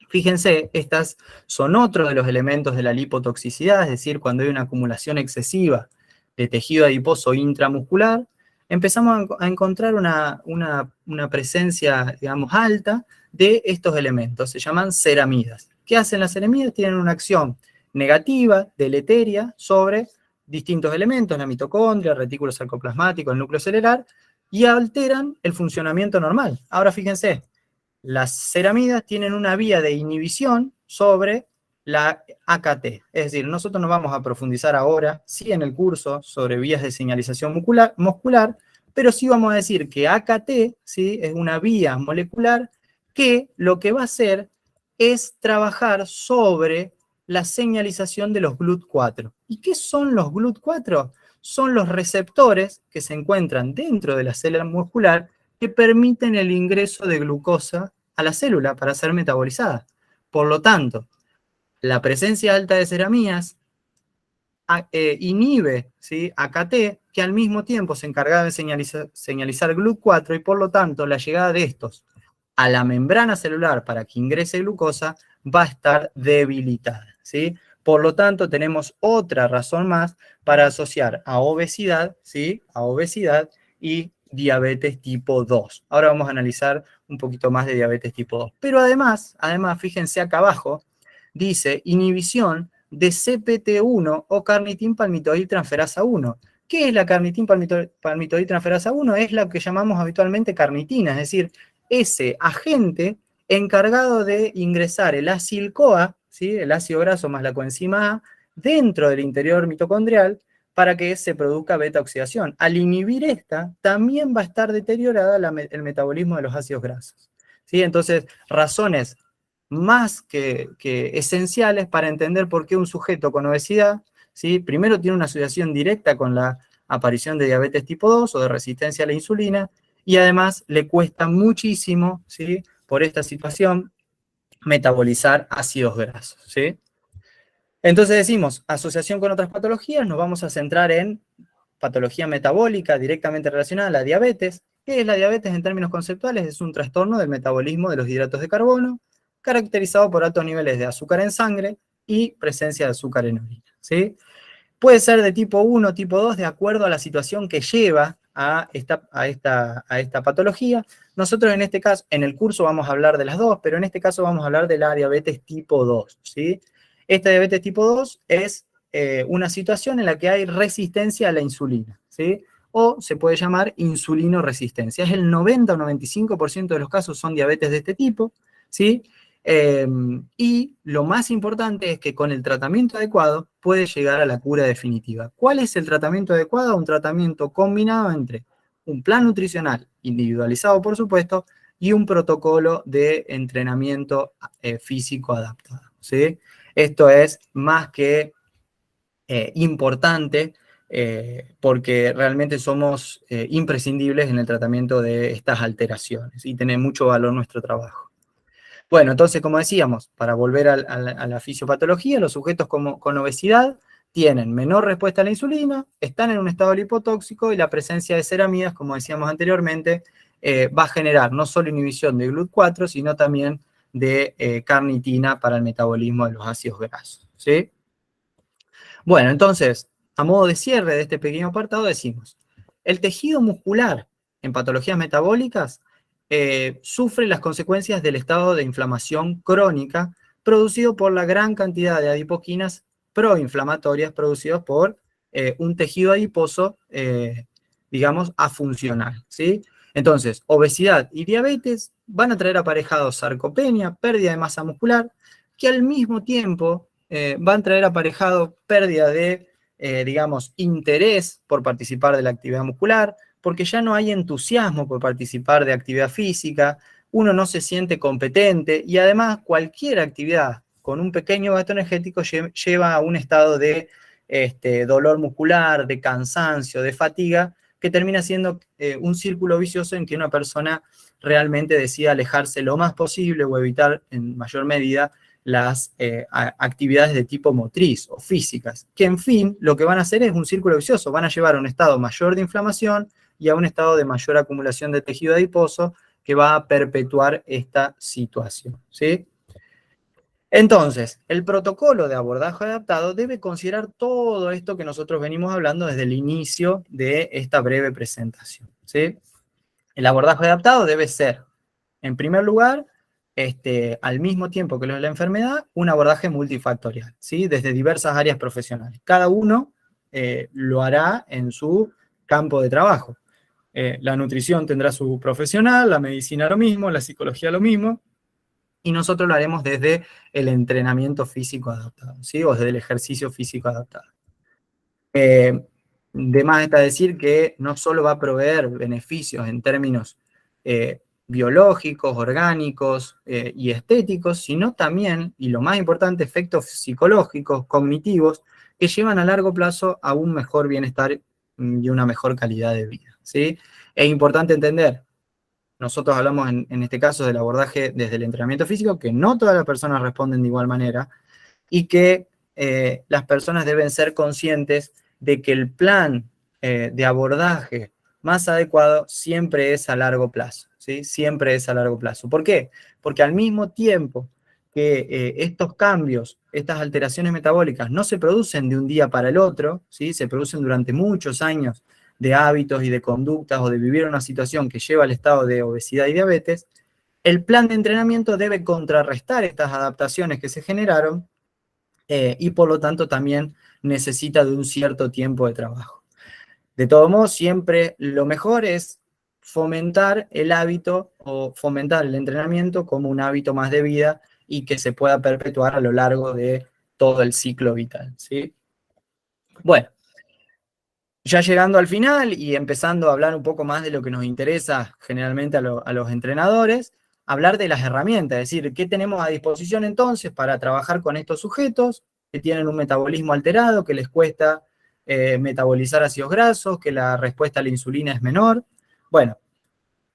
Fíjense, estas son otros de los elementos de la lipotoxicidad, es decir, cuando hay una acumulación excesiva de tejido adiposo intramuscular, empezamos a encontrar una presencia, digamos, alta de estos elementos, se llaman ceramidas. ¿Qué hacen las ceramidas? Tienen una acción negativa, deleteria, sobre distintos elementos, la mitocondria, el retículo sarcoplasmático, el núcleo celular, y alteran el funcionamiento normal. Ahora fíjense, las ceramidas tienen una vía de inhibición sobre la AKT. Es decir, nosotros no vamos a profundizar ahora, sí en el curso, sobre vías de señalización muscular, pero sí vamos a decir que AKT, ¿sí? Es una vía molecular que lo que va a hacer es trabajar sobre la señalización de los GLUT4. ¿Y qué son los GLUT4? Son los receptores que se encuentran dentro de la célula muscular que permiten el ingreso de glucosa a la célula para ser metabolizada. Por lo tanto, la presencia alta de ceramidas inhibe, ¿sí? AKT, que al mismo tiempo se encarga de señalizar GLUT4, y por lo tanto la llegada de estos a la membrana celular para que ingrese glucosa va a estar debilitada, ¿sí? Por lo tanto, tenemos otra razón más para asociar a obesidad, ¿sí? A obesidad y diabetes tipo 2. Ahora vamos a analizar un poquito más de diabetes tipo 2. Pero además, fíjense acá abajo, dice inhibición de CPT1 o carnitin palmitoil transferasa 1. ¿Qué es la carnitin palmitoil transferasa 1? Es la que llamamos habitualmente carnitina, es decir, ese agente encargado de ingresar el acil-CoA, ¿sí? El ácido graso más la coenzima A, dentro del interior mitocondrial para que se produzca beta-oxidación. Al inhibir esta, también va a estar deteriorada el metabolismo de los ácidos grasos, ¿sí? Entonces, razones más que esenciales para entender por qué un sujeto con obesidad, ¿sí? Primero tiene una asociación directa con la aparición de diabetes tipo 2 o de resistencia a la insulina, y además le cuesta muchísimo, ¿sí? Por esta situación, metabolizar ácidos grasos, ¿sí? Entonces decimos, asociación con otras patologías, nos vamos a centrar en patología metabólica directamente relacionada a la diabetes. ¿Qué es la diabetes en términos conceptuales? Es un trastorno del metabolismo de los hidratos de carbono, caracterizado por altos niveles de azúcar en sangre y presencia de azúcar en orina, ¿sí? Puede ser de tipo 1, tipo 2, de acuerdo a la situación que lleva a esta patología. Nosotros en este caso, en el curso vamos a hablar de las dos, pero en este caso vamos a hablar de la diabetes tipo 2, ¿sí? Esta diabetes tipo 2 es una situación en la que hay resistencia a la insulina, ¿sí? o se puede llamar insulinoresistencia. Es el 90 o 95% de los casos son diabetes de este tipo, ¿sí? Y lo más importante es que con el tratamiento adecuado puede llegar a la cura definitiva. ¿Cuál es el tratamiento adecuado? Un tratamiento combinado entre un plan nutricional individualizado, por supuesto, y un protocolo de entrenamiento físico adaptado, ¿sí? Esto es más que importante porque realmente somos imprescindibles en el tratamiento de estas alteraciones y tiene mucho valor nuestro trabajo. Bueno, entonces, como decíamos, para volver a la fisiopatología, los sujetos con obesidad tienen menor respuesta a la insulina, están en un estado lipotóxico y la presencia de ceramidas, como decíamos anteriormente, va a generar no solo inhibición de GLUT4, sino también de carnitina para el metabolismo de los ácidos grasos, ¿sí? Bueno, entonces, a modo de cierre de este pequeño apartado decimos, el tejido muscular en patologías metabólicas sufre las consecuencias del estado de inflamación crónica producido por la gran cantidad de adipoquinas proinflamatorias producidos por un tejido adiposo, digamos, afuncional, ¿sí? Entonces, obesidad y diabetes van a traer aparejados sarcopenia, pérdida de masa muscular, que al mismo tiempo van a traer aparejado pérdida de, digamos, interés por participar de la actividad muscular, porque ya no hay entusiasmo por participar de actividad física, uno no se siente competente y además cualquier actividad con un pequeño gasto energético lleva a un estado de dolor muscular, de cansancio, de fatiga, que termina siendo un círculo vicioso en que una persona realmente decide alejarse lo más posible o evitar en mayor medida las actividades de tipo motriz o físicas, que en fin, lo que van a hacer es un círculo vicioso, van a llevar a un estado mayor de inflamación y a un estado de mayor acumulación de tejido adiposo que va a perpetuar esta situación, ¿sí? Entonces, el protocolo de abordaje adaptado debe considerar todo esto que nosotros venimos hablando desde el inicio de esta breve presentación, ¿sí? El abordaje adaptado debe ser, en primer lugar, al mismo tiempo que lo de la enfermedad, un abordaje multifactorial, ¿sí? Desde diversas áreas profesionales. Cada uno lo hará en su campo de trabajo. La nutrición tendrá su profesional, la medicina lo mismo, la psicología lo mismo, y nosotros lo haremos desde el entrenamiento físico adaptado, ¿sí? O desde el ejercicio físico adaptado. De más está decir que no solo va a proveer beneficios en términos biológicos, orgánicos y estéticos, sino también, y lo más importante, efectos psicológicos, cognitivos, que llevan a largo plazo a un mejor bienestar y una mejor calidad de vida, ¿sí? Es importante entender, nosotros hablamos en este caso del abordaje desde el entrenamiento físico, que no todas las personas responden de igual manera, y que las personas deben ser conscientes de que el plan de abordaje más adecuado siempre es a largo plazo, ¿sí? Siempre es a largo plazo. ¿Por qué? Porque al mismo tiempo que estos cambios, estas alteraciones metabólicas no se producen de un día para el otro, ¿sí? Se producen durante muchos años de hábitos y de conductas o de vivir una situación que lleva al estado de obesidad y diabetes, el plan de entrenamiento debe contrarrestar estas adaptaciones que se generaron y por lo tanto también necesita de un cierto tiempo de trabajo. De todo modo, siempre lo mejor es fomentar el hábito o fomentar el entrenamiento como un hábito más de vida y que se pueda perpetuar a lo largo de todo el ciclo vital, ¿sí? Bueno, ya llegando al final y empezando a hablar un poco más de lo que nos interesa generalmente a los entrenadores, hablar de las herramientas, es decir, qué tenemos a disposición entonces para trabajar con estos sujetos que tienen un metabolismo alterado, que les cuesta metabolizar ácidos grasos, que la respuesta a la insulina es menor. Bueno,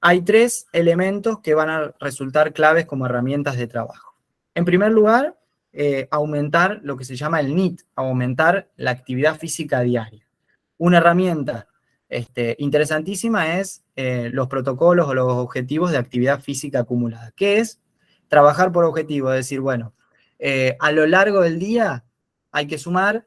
hay tres elementos que van a resultar claves como herramientas de trabajo. En primer lugar, aumentar lo que se llama el NEAT, aumentar la actividad física diaria. Una herramienta interesantísima es los protocolos o los objetivos de actividad física acumulada, que es trabajar por objetivo, es decir, bueno, a lo largo del día hay que sumar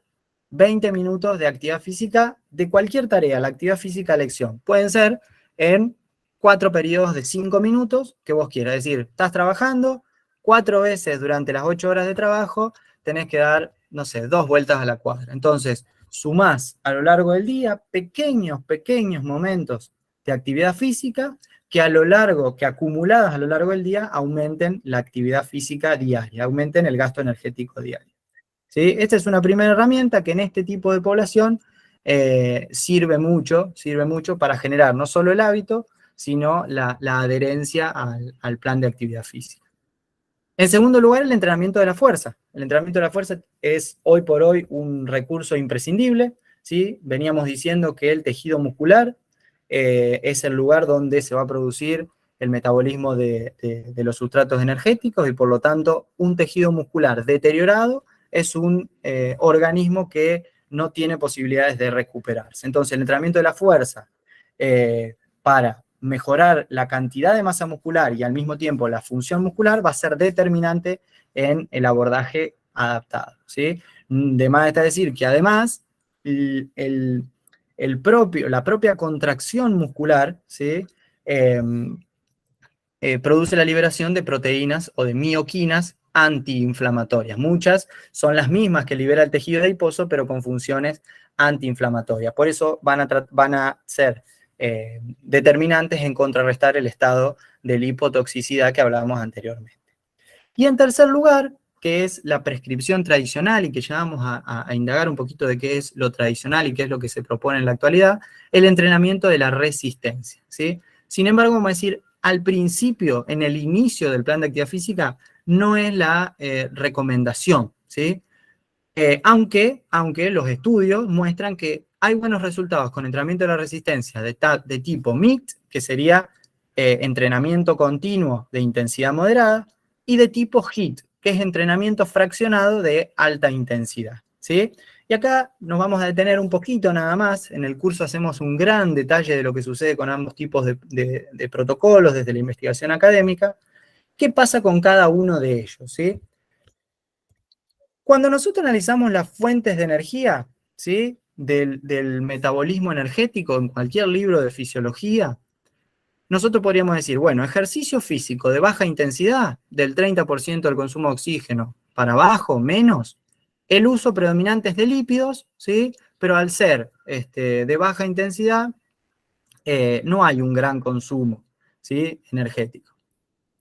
20 minutos de actividad física de cualquier tarea, la actividad física a elección. Pueden ser en 4 periodos de 5 minutos que vos quieras, es decir, estás trabajando 4 veces durante las 8 horas de trabajo, tenés que dar, no sé, 2 vueltas a la cuadra. Entonces, sumás a lo largo del día pequeños momentos de actividad física que acumuladas a lo largo del día aumenten la actividad física diaria, aumenten el gasto energético diario. ¿Sí? Esta es una primera herramienta que en este tipo de población sirve mucho para generar no solo el hábito, sino la adherencia al plan de actividad física. En segundo lugar, el entrenamiento de la fuerza. El entrenamiento de la fuerza es hoy por hoy un recurso imprescindible, ¿sí? Veníamos diciendo que el tejido muscular es el lugar donde se va a producir el metabolismo de los sustratos energéticos y por lo tanto un tejido muscular deteriorado es un organismo que no tiene posibilidades de recuperarse. Entonces el entrenamiento de la fuerza para mejorar la cantidad de masa muscular y al mismo tiempo la función muscular va a ser determinante en el abordaje adaptado, ¿sí? De más está decir que además la propia contracción muscular, ¿sí? Produce la liberación de proteínas o de mioquinas antiinflamatorias. Muchas son las mismas que libera el tejido adiposo, pero con funciones antiinflamatorias. Por eso van a ser determinantes en contrarrestar el estado de lipotoxicidad que hablábamos anteriormente. Y en tercer lugar, que es la prescripción tradicional y que ya vamos a indagar un poquito de qué es lo tradicional y qué es lo que se propone en la actualidad, el entrenamiento de la resistencia, ¿sí? Sin embargo, vamos a decir, al principio, en el inicio del plan de actividad física, no es la recomendación, ¿sí? Aunque los estudios muestran que hay buenos resultados con entrenamiento de la resistencia de tipo MIT, que sería entrenamiento continuo de intensidad moderada, y de tipo HIIT, que es entrenamiento fraccionado de alta intensidad, ¿sí? Y acá nos vamos a detener un poquito nada más. En el curso hacemos un gran detalle de lo que sucede con ambos tipos de protocolos desde la investigación académica. ¿Qué pasa con cada uno de ellos, ¿sí? Cuando nosotros analizamos las fuentes de energía, ¿sí? del metabolismo energético en cualquier libro de fisiología, nosotros podríamos decir, bueno, ejercicio físico de baja intensidad, del 30% del consumo de oxígeno para abajo, menos, el uso predominante es de lípidos, ¿sí? Pero al ser de baja intensidad, no hay un gran consumo, ¿sí? energético.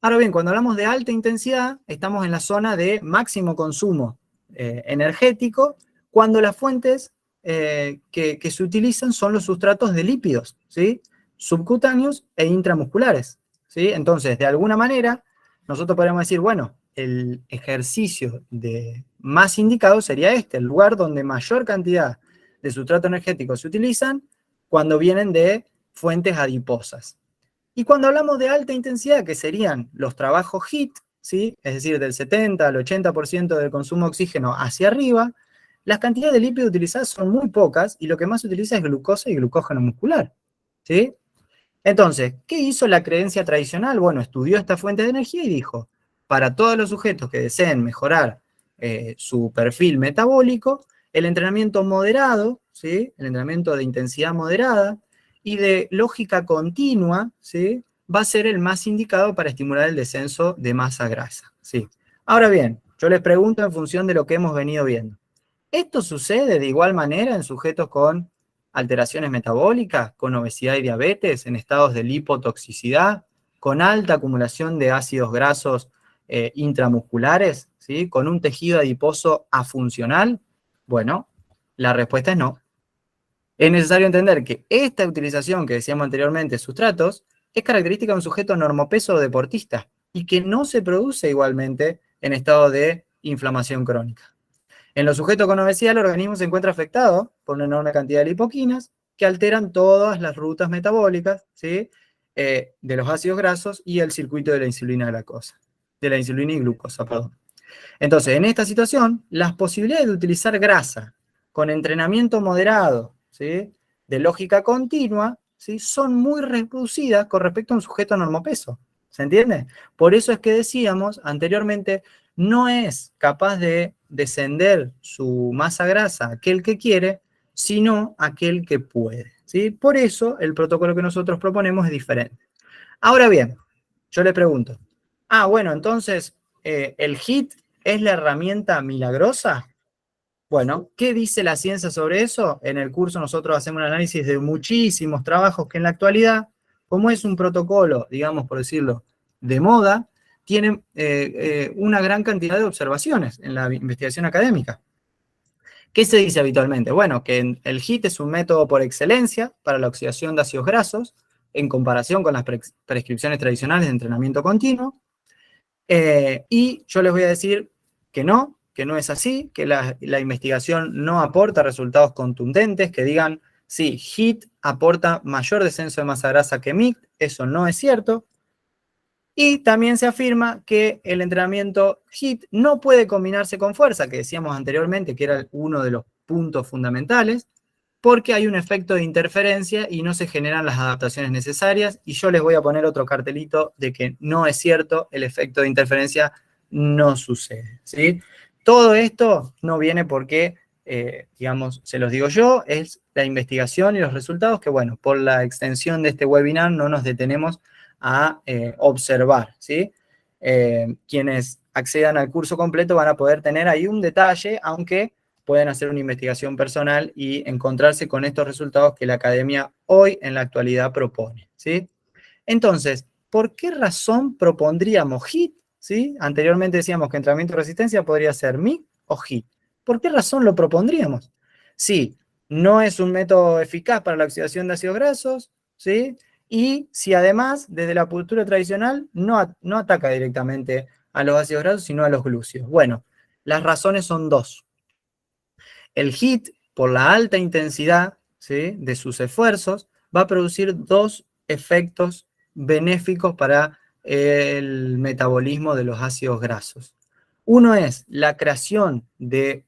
Ahora bien, cuando hablamos de alta intensidad, estamos en la zona de máximo consumo energético, cuando las fuentes que se utilizan son los sustratos de lípidos, ¿sí? subcutáneos e intramusculares, ¿sí? Entonces, de alguna manera, nosotros podríamos decir, bueno, el ejercicio más indicado sería el lugar donde mayor cantidad de sustrato energético se utilizan cuando vienen de fuentes adiposas. Y cuando hablamos de alta intensidad, que serían los trabajos HIIT, ¿sí? Es decir, del 70 al 80% del consumo de oxígeno hacia arriba, las cantidades de lípidos utilizadas son muy pocas y lo que más se utiliza es glucosa y glucógeno muscular, ¿sí? Entonces, ¿qué hizo la creencia tradicional? Bueno, estudió esta fuente de energía y dijo, para todos los sujetos que deseen mejorar su perfil metabólico, el entrenamiento moderado, ¿sí? El entrenamiento de intensidad moderada y de lógica continua, ¿sí? Va a ser el más indicado para estimular el descenso de masa grasa, ¿sí? Ahora bien, yo les pregunto en función de lo que hemos venido viendo. ¿Esto sucede de igual manera en sujetos con alteraciones metabólicas, con obesidad y diabetes, en estados de lipotoxicidad, con alta acumulación de ácidos grasos intramusculares, ¿sí? con un tejido adiposo afuncional? Bueno, la respuesta es no. Es necesario entender que esta utilización que decíamos anteriormente, sustratos, es característica de un sujeto normopeso o deportista y que no se produce igualmente en estado de inflamación crónica. En los sujetos con obesidad, el organismo se encuentra afectado por una enorme cantidad de lipoquinas que alteran todas las rutas metabólicas, ¿sí? De los ácidos grasos y el circuito de la insulina y glucosa, perdón. Entonces, en esta situación, las posibilidades de utilizar grasa con entrenamiento moderado, ¿sí? de lógica continua, ¿sí? son muy reducidas con respecto a un sujeto normopeso. ¿Se entiende? Por eso es que decíamos anteriormente, no es capaz de descender su masa grasa aquel que quiere, sino aquel que puede, ¿sí? Por eso el protocolo que nosotros proponemos es diferente. Ahora bien, yo le pregunto, bueno, entonces, ¿el HIIT es la herramienta milagrosa? Bueno, ¿qué dice la ciencia sobre eso? En el curso nosotros hacemos un análisis de muchísimos trabajos que en la actualidad, como es un protocolo, digamos por decirlo, de moda, tienen una gran cantidad de observaciones en la investigación académica. ¿Qué se dice habitualmente? Bueno, que el HIIT es un método por excelencia para la oxidación de ácidos grasos en comparación con las prescripciones tradicionales de entrenamiento continuo. Y yo les voy a decir que no es así, que la investigación no aporta resultados contundentes, que digan, sí, HIIT aporta mayor descenso de masa grasa que MICT, eso no es cierto. Y también se afirma que el entrenamiento HIIT no puede combinarse con fuerza, que decíamos anteriormente que era uno de los puntos fundamentales, porque hay un efecto de interferencia y no se generan las adaptaciones necesarias. Y yo les voy a poner otro cartelito de que no es cierto, el efecto de interferencia no sucede, ¿sí? Todo esto no viene porque, digamos, se los digo yo, es la investigación y los resultados que, bueno, por la extensión de este webinar no nos detenemos a observar, ¿sí? Quienes accedan al curso completo van a poder tener ahí un detalle, aunque pueden hacer una investigación personal y encontrarse con estos resultados que la academia hoy en la actualidad propone, ¿sí? Entonces, ¿por qué razón propondríamos HIIT? ¿Sí? Anteriormente decíamos que entrenamiento de resistencia podría ser MIC o HIIT. ¿Por qué razón lo propondríamos? Sí, no es un método eficaz para la oxidación de ácidos grasos, ¿sí? Y si además, desde la cultura tradicional, no ataca directamente a los ácidos grasos, sino a los glúceos. Bueno, las razones son dos. El HIIT, por la alta intensidad, ¿sí?, de sus esfuerzos, va a producir dos efectos benéficos para el metabolismo de los ácidos grasos. Uno es la creación de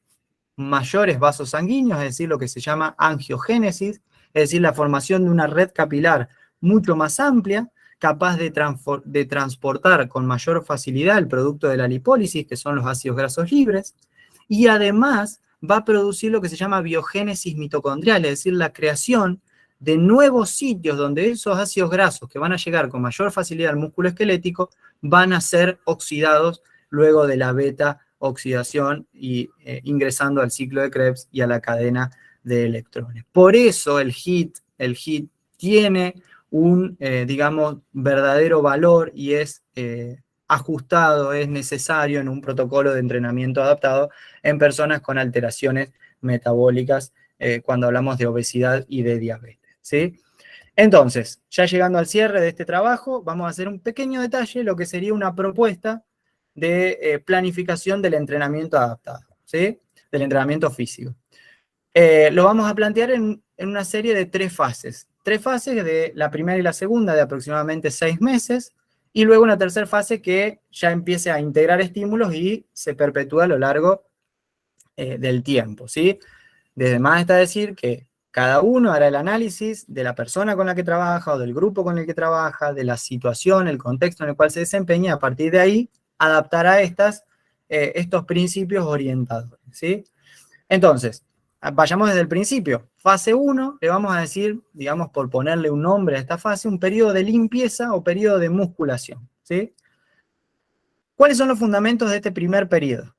mayores vasos sanguíneos, es decir, lo que se llama angiogénesis, es decir, la formación de una red capilar mucho más amplia, capaz de transportar con mayor facilidad el producto de la lipólisis, que son los ácidos grasos libres, y además va a producir lo que se llama biogénesis mitocondrial, es decir, la creación de nuevos sitios donde esos ácidos grasos que van a llegar con mayor facilidad al músculo esquelético van a ser oxidados luego de la beta oxidación y ingresando al ciclo de Krebs y a la cadena de electrones. Por eso el HIIT tiene un, digamos, verdadero valor y es ajustado, es necesario en un protocolo de entrenamiento adaptado en personas con alteraciones metabólicas cuando hablamos de obesidad y de diabetes, ¿sí? Entonces, ya llegando al cierre de este trabajo, vamos a hacer un pequeño detalle, lo que sería una propuesta de planificación del entrenamiento adaptado, ¿sí? Del entrenamiento físico. Lo vamos a plantear en una serie de tres fases. Tres fases, de la primera y la segunda, de aproximadamente 6 meses, y luego una tercera fase que ya empiece a integrar estímulos y se perpetúa a lo largo del tiempo, ¿sí? Desde más está decir que cada uno hará el análisis de la persona con la que trabaja o del grupo con el que trabaja, de la situación, el contexto en el cual se desempeña, y a partir de ahí adaptará estos principios orientadores, ¿sí? Entonces, vayamos desde el principio. Fase 1, le vamos a decir, digamos, por ponerle un nombre a esta fase, un periodo de limpieza o periodo de musculación, ¿sí? ¿Cuáles son los fundamentos de este primer periodo?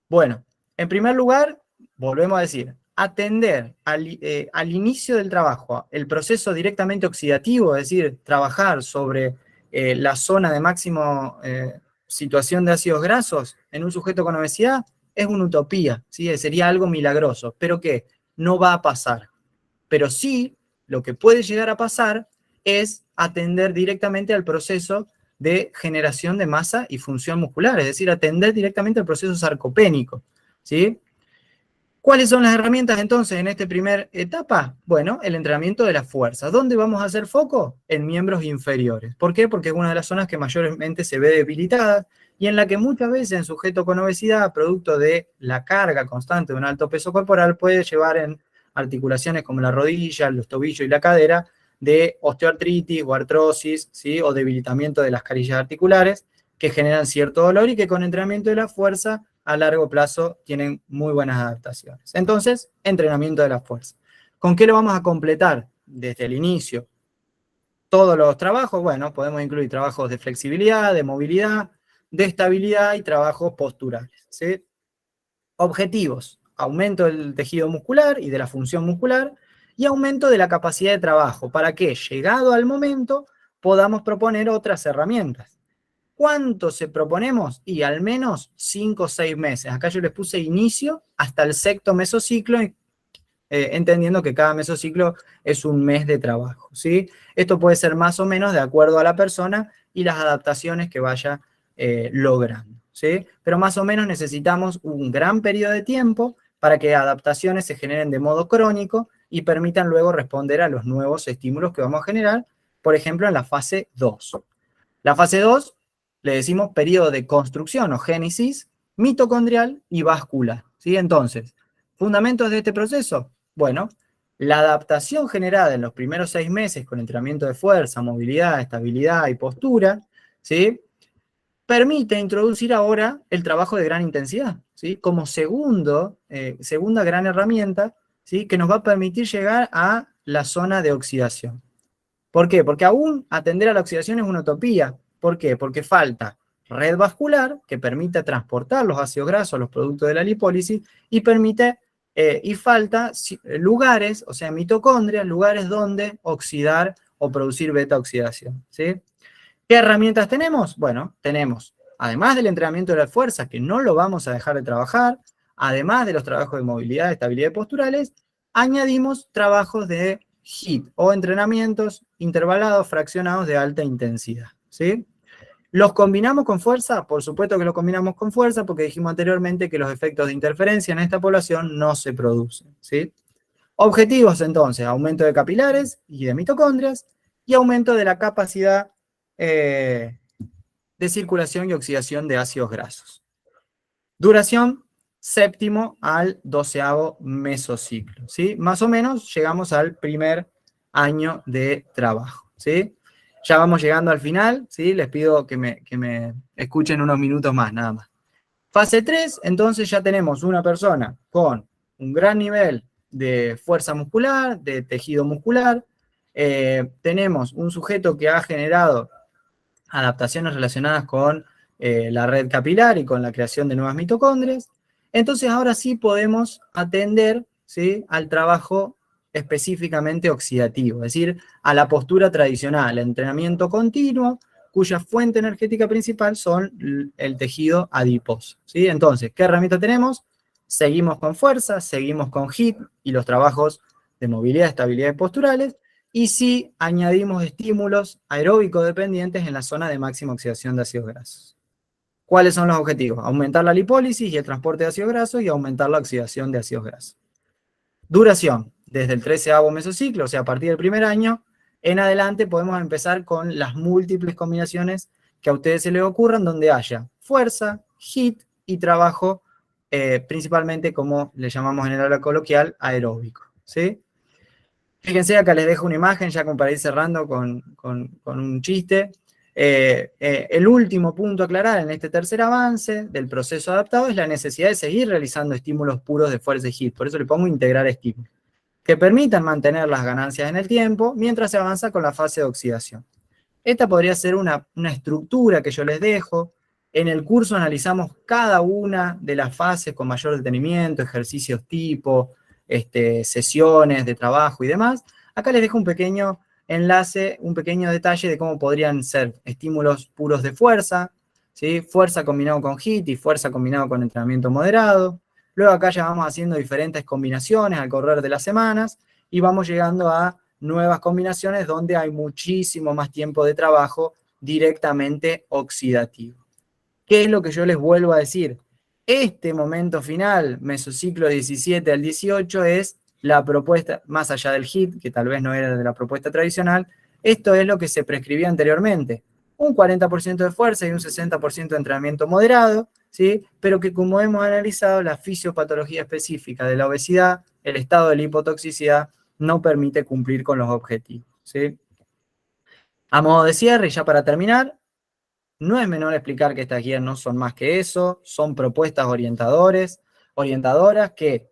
Bueno, en primer lugar, volvemos a decir, atender al inicio del trabajo, el proceso directamente oxidativo, es decir, trabajar sobre la zona de máximo situación de ácidos grasos en un sujeto con obesidad, es una utopía, ¿sí? Sería algo milagroso, pero que no va a pasar. Pero sí, lo que puede llegar a pasar es atender directamente al proceso de generación de masa y función muscular, es decir, atender directamente al proceso sarcopénico, ¿sí? ¿Cuáles son las herramientas entonces en esta primera etapa? Bueno, el entrenamiento de las fuerzas. ¿Dónde vamos a hacer foco? En miembros inferiores. ¿Por qué? Porque es una de las zonas que mayormente se ve debilitada y en la que muchas veces en sujeto con obesidad, producto de la carga constante de un alto peso corporal, puede llevar en articulaciones como la rodilla, los tobillos y la cadera de osteoartritis o artrosis, ¿sí?, o debilitamiento de las carillas articulares que generan cierto dolor y que con entrenamiento de la fuerza a largo plazo tienen muy buenas adaptaciones. Entonces, entrenamiento de la fuerza. ¿Con qué lo vamos a completar? Desde el inicio. Todos los trabajos, bueno, podemos incluir trabajos de flexibilidad, de movilidad, de estabilidad y trabajos posturales, ¿sí? Objetivos. aumento del tejido muscular y de la función muscular, y aumento de la capacidad de trabajo, para que, llegado al momento, podamos proponer otras herramientas. ¿Cuánto se proponemos? Y al menos 5 o 6 meses. Acá yo les puse inicio hasta el sexto mesociclo, entendiendo que cada mesociclo es un mes de trabajo, ¿sí? Esto puede ser más o menos de acuerdo a la persona y las adaptaciones que vaya logrando, ¿sí? Pero más o menos necesitamos un gran periodo de tiempo para que adaptaciones se generen de modo crónico y permitan luego responder a los nuevos estímulos que vamos a generar, por ejemplo, en la fase 2. La fase 2 le decimos periodo de construcción o génesis mitocondrial y vascular, ¿sí? Entonces, fundamentos de este proceso. Bueno, la adaptación generada en los primeros 6 meses con entrenamiento de fuerza, movilidad, estabilidad y postura, ¿sí? Permite introducir ahora el trabajo de gran intensidad, ¿sí? Como segunda gran herramienta, ¿sí? Que nos va a permitir llegar a la zona de oxidación. ¿Por qué? Porque aún atender a la oxidación es una utopía. ¿Por qué? Porque falta red vascular que permite transportar los ácidos grasos, los productos de la lipólisis, y falta lugares, o sea, mitocondrias, lugares donde oxidar o producir beta-oxidación, ¿sí? ¿Qué herramientas tenemos? Bueno, tenemos, además del entrenamiento de la fuerza, que no lo vamos a dejar de trabajar, además de los trabajos de movilidad, estabilidad y posturales, añadimos trabajos de HIIT o entrenamientos intervalados, fraccionados de alta intensidad, ¿sí? ¿Los combinamos con fuerza? Por supuesto que los combinamos con fuerza porque dijimos anteriormente que los efectos de interferencia en esta población no se producen, ¿sí? Objetivos entonces, aumento de capilares y de mitocondrias y aumento de la capacidad de circulación y oxidación de ácidos grasos. Duración, séptimo al 12º mesociclo, ¿sí? Más o menos llegamos al primer año de trabajo, ¿sí? Ya vamos llegando al final, ¿sí? Les pido que me escuchen unos minutos más, nada más. Fase 3, entonces ya tenemos una persona con un gran nivel de fuerza muscular, de tejido muscular, tenemos un sujeto que ha generado adaptaciones relacionadas con la red capilar y con la creación de nuevas mitocondrias. Entonces ahora sí podemos atender, ¿sí?, al trabajo específicamente oxidativo, es decir, a la postura tradicional, el entrenamiento continuo, cuya fuente energética principal son el tejido adiposo, ¿sí? Entonces, ¿qué herramienta tenemos? Seguimos con fuerza, seguimos con HIIT y los trabajos de movilidad, estabilidad y posturales, y si añadimos estímulos aeróbicos dependientes en la zona de máxima oxidación de ácidos grasos. ¿Cuáles son los objetivos? Aumentar la lipólisis y el transporte de ácidos grasos y aumentar la oxidación de ácidos grasos. Duración, desde el 13º mesociclo, o sea, a partir del primer año, en adelante podemos empezar con las múltiples combinaciones que a ustedes se les ocurran, donde haya fuerza, HIIT y trabajo, principalmente como le llamamos en el habla coloquial, aeróbico, ¿sí? Fíjense, acá les dejo una imagen, ya como para ir cerrando con un chiste. El último punto a aclarar en este tercer avance del proceso adaptado es la necesidad de seguir realizando estímulos puros de fuerza y HIIT. Por eso le pongo integrar estímulos, que permitan mantener las ganancias en el tiempo mientras se avanza con la fase de oxidación. Esta podría ser una estructura que yo les dejo. En el curso analizamos cada una de las fases con mayor detenimiento, ejercicios tipo, sesiones de trabajo y demás. Acá les dejo un pequeño enlace, un pequeño detalle de cómo podrían ser estímulos puros de fuerza, ¿sí? Fuerza combinado con HIIT y fuerza combinado con entrenamiento moderado. Luego acá ya vamos haciendo diferentes combinaciones al correr de las semanas y vamos llegando a nuevas combinaciones donde hay muchísimo más tiempo de trabajo directamente oxidativo. ¿Qué es lo que yo les vuelvo a decir? Este momento final, mesociclo 17 al 18, es la propuesta, más allá del HIIT, que tal vez no era de la propuesta tradicional, esto es lo que se prescribía anteriormente. Un 40% de fuerza y un 60% de entrenamiento moderado, ¿sí? Pero que como hemos analizado, la fisiopatología específica de la obesidad, el estado de la hipotoxicidad, no permite cumplir con los objetivos, ¿sí? A modo de cierre, y ya para terminar, no es menor explicar que estas guías no son más que eso, son propuestas orientadoras que,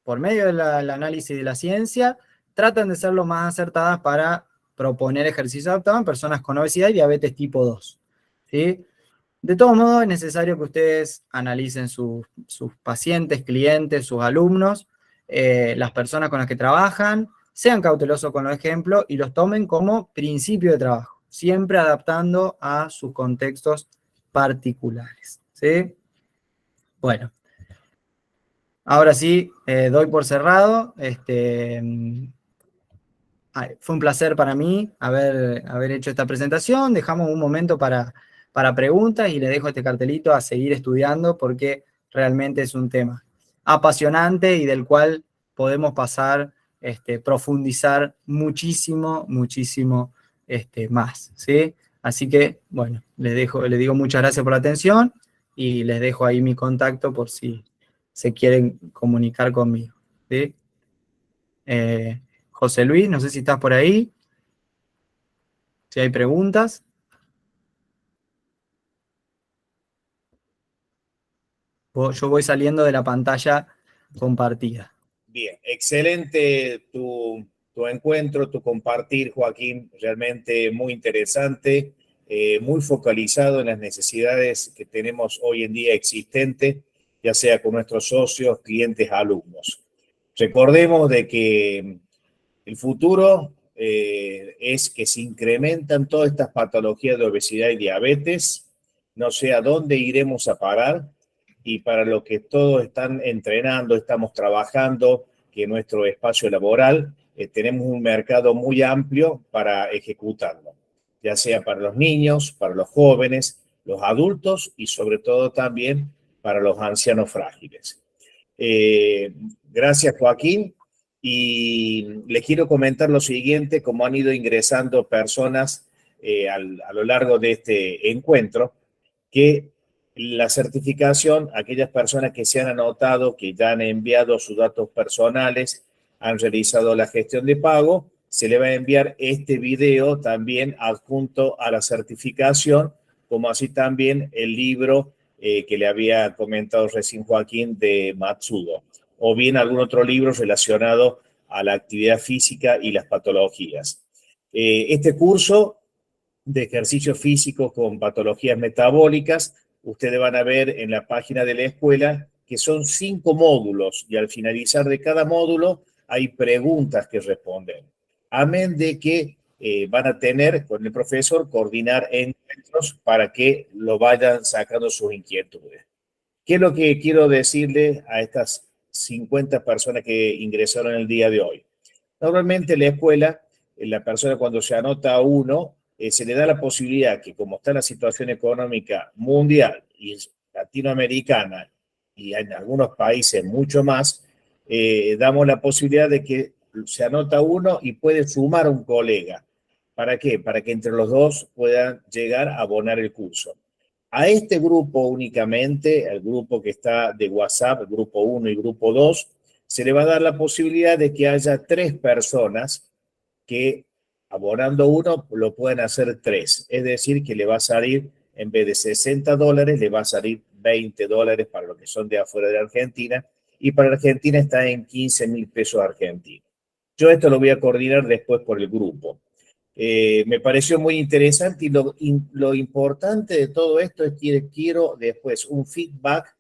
por medio del análisis de la ciencia, tratan de ser lo más acertadas para proponer ejercicios adaptados en personas con obesidad y diabetes tipo 2, ¿sí? De todos modos, es necesario que ustedes analicen sus pacientes, clientes, sus alumnos, las personas con las que trabajan, sean cautelosos con los ejemplos y los tomen como principio de trabajo, siempre adaptando a sus contextos particulares, ¿sí? Bueno, ahora sí, doy por cerrado. Fue un placer para mí haber hecho esta presentación. Dejamos un momento para preguntas y le dejo este cartelito a seguir estudiando porque realmente es un tema apasionante y del cual podemos pasar, profundizar muchísimo, muchísimo más, ¿sí? Así que, bueno, les digo muchas gracias por la atención y les dejo ahí mi contacto por si se quieren comunicar conmigo, ¿sí? José Luis, no sé si estás por ahí, si hay preguntas. Yo voy saliendo de la pantalla compartida. Bien, excelente tu encuentro, tu compartir, Joaquín, realmente muy interesante, muy focalizado en las necesidades que tenemos hoy en día existentes, ya sea con nuestros socios, clientes, alumnos. Recordemos de que el futuro es que se incrementan todas estas patologías de obesidad y diabetes, no sé a dónde iremos a parar, y para lo que todos están entrenando, estamos trabajando, que en nuestro espacio laboral tenemos un mercado muy amplio para ejecutarlo, ya sea para los niños, para los jóvenes, los adultos y sobre todo también para los ancianos frágiles. Eh, Gracias, Joaquín. Y les quiero comentar lo siguiente, como han ido ingresando personas a lo largo de este encuentro, que la certificación, aquellas personas que se han anotado, que ya han enviado sus datos personales, han realizado la gestión de pago, se le va a enviar este video también adjunto a la certificación, como así también el libro que le había comentado recién Joaquín de Matsudo, o bien algún otro libro relacionado a la actividad física y las patologías. Este curso de ejercicio físico con patologías metabólicas, ustedes van a ver en la página de la escuela que son 5 módulos y al finalizar de cada módulo hay preguntas que responder. Amén de que van a tener con el profesor coordinar encuentros para que lo vayan sacando sus inquietudes. ¿Qué es lo que quiero decirle a estas 50 personas que ingresaron el día de hoy? Normalmente en la escuela, la persona cuando se anota a uno, se le da la posibilidad que como está la situación económica mundial y latinoamericana y en algunos países mucho más, damos la posibilidad de que se anota uno y puede sumar un colega. ¿Para qué? Para que entre los dos puedan llegar a abonar el curso. A este grupo únicamente, el grupo que está de WhatsApp, el grupo 1 y grupo 2, se le va a dar la posibilidad de que haya 3 personas que abonando uno lo pueden hacer 3. Es decir, que le va a salir, en vez de $60, le va a salir $20 para los que son de afuera de Argentina, y para Argentina está en 15.000 pesos argentinos. Yo esto lo voy a coordinar después por el grupo. Me pareció muy interesante y lo importante de todo esto es que quiero después un feedback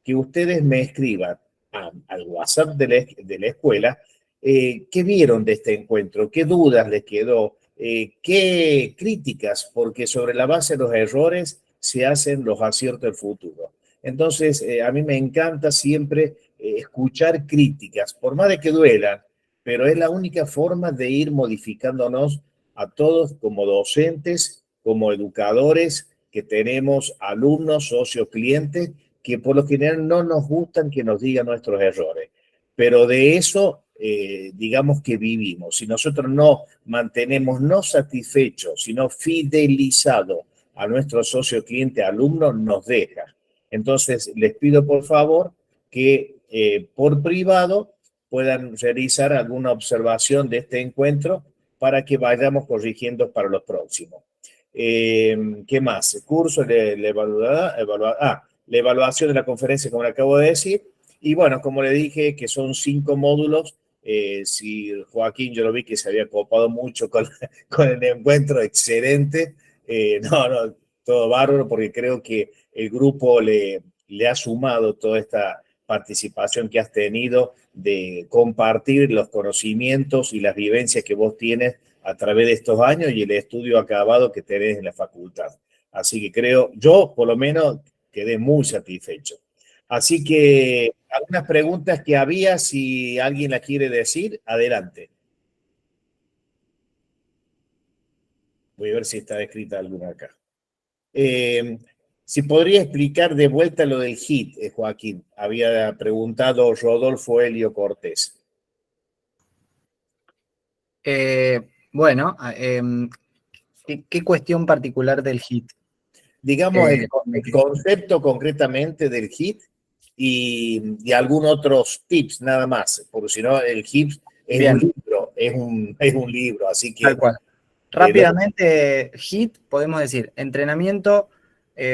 que ustedes me escriban al WhatsApp de la escuela qué vieron de este encuentro, qué dudas les quedó, qué críticas, porque sobre la base de los errores se hacen los aciertos del futuro. Entonces, a mí me encanta siempre escuchar críticas, por más de que duelan, pero es la única forma de ir modificándonos a todos como docentes, como educadores, que tenemos alumnos, socios, clientes, que por lo general no nos gustan que nos digan nuestros errores. Pero de eso, digamos que vivimos. Si nosotros no mantenemos no satisfechos, sino fidelizados a nuestro socio, cliente, alumno, nos deja. Entonces, les pido por favor que por privado puedan realizar alguna observación de este encuentro para que vayamos corrigiendo para los próximos. ¿Qué más? Curso, la evaluación de la conferencia, como le acabo de decir. Y bueno, como le dije, que son 5 módulos. Si Joaquín, yo lo vi que se había copado mucho con el encuentro, excelente. No, todo bárbaro, porque creo que el grupo le ha sumado toda esta participación que has tenido de compartir los conocimientos y las vivencias que vos tienes a través de estos años y el estudio acabado que tenés en la facultad. Así que creo, yo por lo menos quedé muy satisfecho. Así que algunas preguntas que había, si alguien las quiere decir, adelante. Voy a ver si está escrita alguna acá. Si podría explicar de vuelta lo del HIIT, Joaquín. Había preguntado Rodolfo Helio Cortés. Bueno, ¿qué cuestión particular del HIIT? Digamos, el concepto concretamente del HIIT y algunos otros tips nada más, porque si no el HIIT es Bien. un libro, es un libro, así que... Tal cual. Rápidamente, HIIT, podemos decir, entrenamiento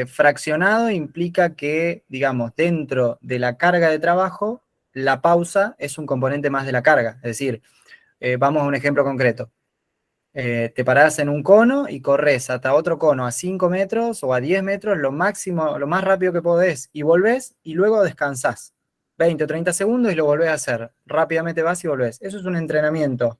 fraccionado implica que, digamos, dentro de la carga de trabajo, la pausa es un componente más de la carga. Es decir, vamos a un ejemplo concreto. Te parás en un cono y corres hasta otro cono a 5 metros o a 10 metros, lo máximo, lo más rápido que podés, y volvés y luego descansás 20 o 30 segundos y lo volvés a hacer. Rápidamente vas y volvés. Eso es un entrenamiento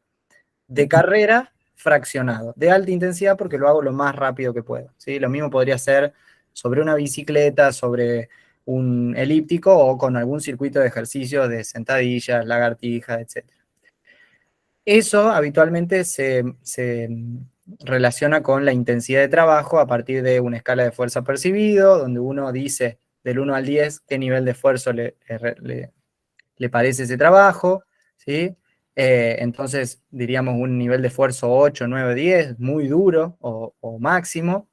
de carrera fraccionado, de alta intensidad porque lo hago lo más rápido que puedo, ¿sí? Lo mismo podría ser sobre una bicicleta, sobre un elíptico o con algún circuito de ejercicios de sentadillas, lagartijas, etc. Eso habitualmente se relaciona con la intensidad de trabajo a partir de una escala de fuerza percibido, donde uno dice del 1 al 10 qué nivel de esfuerzo le parece ese trabajo, ¿sí? Entonces diríamos un nivel de esfuerzo 8, 9, 10, muy duro o máximo.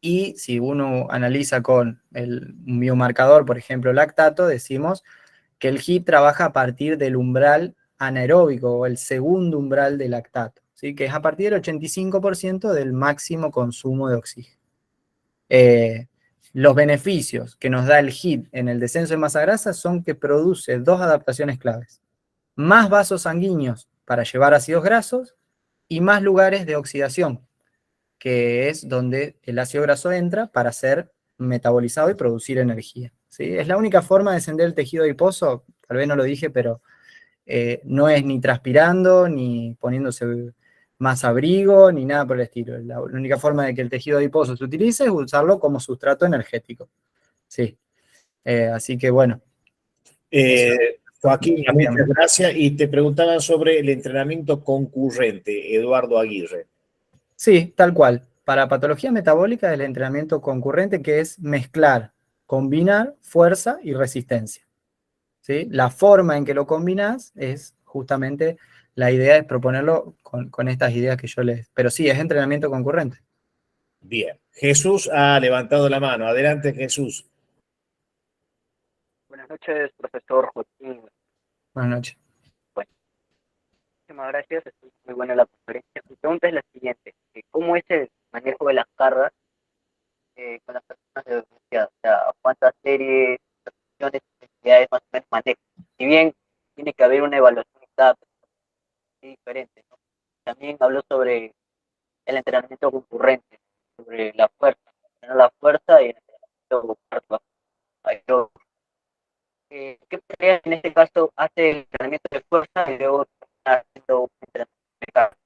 Y si uno analiza con un biomarcador, por ejemplo, lactato, decimos que el HIIT trabaja a partir del umbral anaeróbico o el segundo umbral de lactato, ¿sí? Que es a partir del 85% del máximo consumo de oxígeno. Los beneficios que nos da el HIIT en el descenso de masa grasa son que produce dos adaptaciones claves: más vasos sanguíneos para llevar ácidos grasos y más lugares de oxidación, que es donde el ácido graso entra para ser metabolizado y producir energía, ¿sí? Es la única forma de descender el tejido adiposo, tal vez no lo dije, pero no es ni transpirando, ni poniéndose más abrigo, ni nada por el estilo. La única forma de que el tejido adiposo se utilice es usarlo como sustrato energético. Sí. Así que bueno. Joaquín, muchas gracias. Y te preguntaban sobre el entrenamiento concurrente, Eduardo Aguirre. Sí, tal cual. Para patología metabólica, el entrenamiento concurrente, que es mezclar, combinar fuerza y resistencia, ¿sí? La forma en que lo combinas es justamente, la idea es proponerlo con estas ideas que yo les... Pero sí, es entrenamiento concurrente. Bien. Jesús ha levantado la mano. Adelante, Jesús. Buenas noches, profesor Joaquín. Buenas noches. Bueno, muchísimas gracias. Estuvo muy buena la conferencia. Mi pregunta es la siguiente. ¿Cómo es el manejo de las cargas con las personas de obesidad? O sea, ¿cuántas series, repeticiones, intensidades más o menos manejan? Si bien tiene que haber una evaluación de cada persona diferente, ¿no? También habló sobre el entrenamiento concurrente, sobre la fuerza, y el entrenamiento cardiovascular. ¿Qué tareas en este caso hace el entrenamiento de fuerza y luego haciendo un entrenamiento de carga?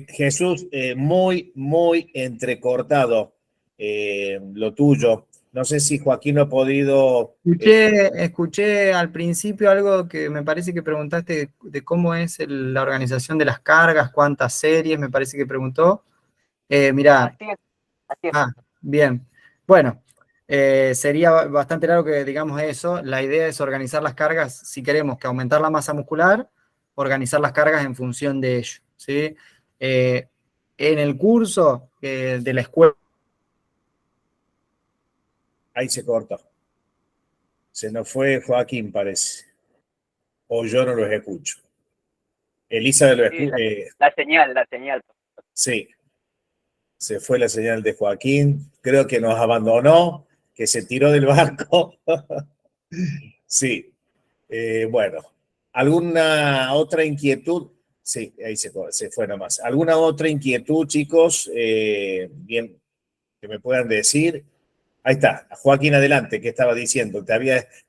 Jesús, muy entrecortado lo tuyo. No sé si Joaquín no ha podido... Escuché al principio algo que me parece que preguntaste de cómo es la organización de las cargas, cuántas series, me parece que preguntó. Mirá. Así es. Bien. Bueno, sería bastante largo que digamos eso. La idea es organizar las cargas, si queremos que aumentar la masa muscular, organizar las cargas en función de ello, ¿sí? En el curso de la escuela... Ahí se corta. Se nos fue Joaquín, parece. O yo no los escucho. Elisa lo escucha. La señal. Sí. Se fue la señal de Joaquín. Creo que nos abandonó, que se tiró del barco. Sí. Bueno, ¿alguna otra inquietud? Sí, ahí se fue nomás. ¿Alguna otra inquietud, chicos? Bien, que me puedan decir. Ahí está, Joaquín, adelante, ¿qué estaba diciendo?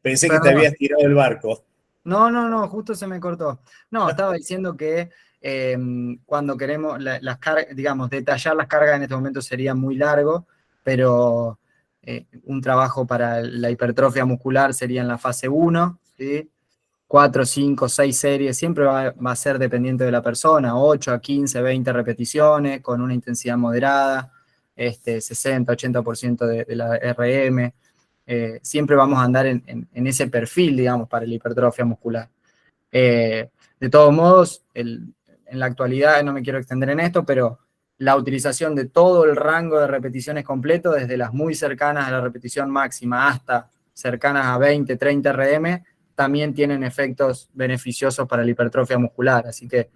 Pensé que te Perdón. habías tirado el barco. No, justo se me cortó. No, estaba diciendo que cuando queremos las cargas, digamos, detallar las cargas en este momento sería muy largo, pero un trabajo para la hipertrofia muscular sería en la fase 1, ¿sí? 4, 5, 6 series, siempre va a ser dependiente de la persona, 8 a 15, 20 repeticiones, con una intensidad moderada, 60, 80% de la RM. Siempre vamos a andar en ese perfil, digamos, para la hipertrofia muscular. De todos modos, en la actualidad, no me quiero extender en esto, pero la utilización de todo el rango de repeticiones completo, desde las muy cercanas a la repetición máxima hasta cercanas a 20, 30 RM, también tienen efectos beneficiosos para la hipertrofia muscular. Así que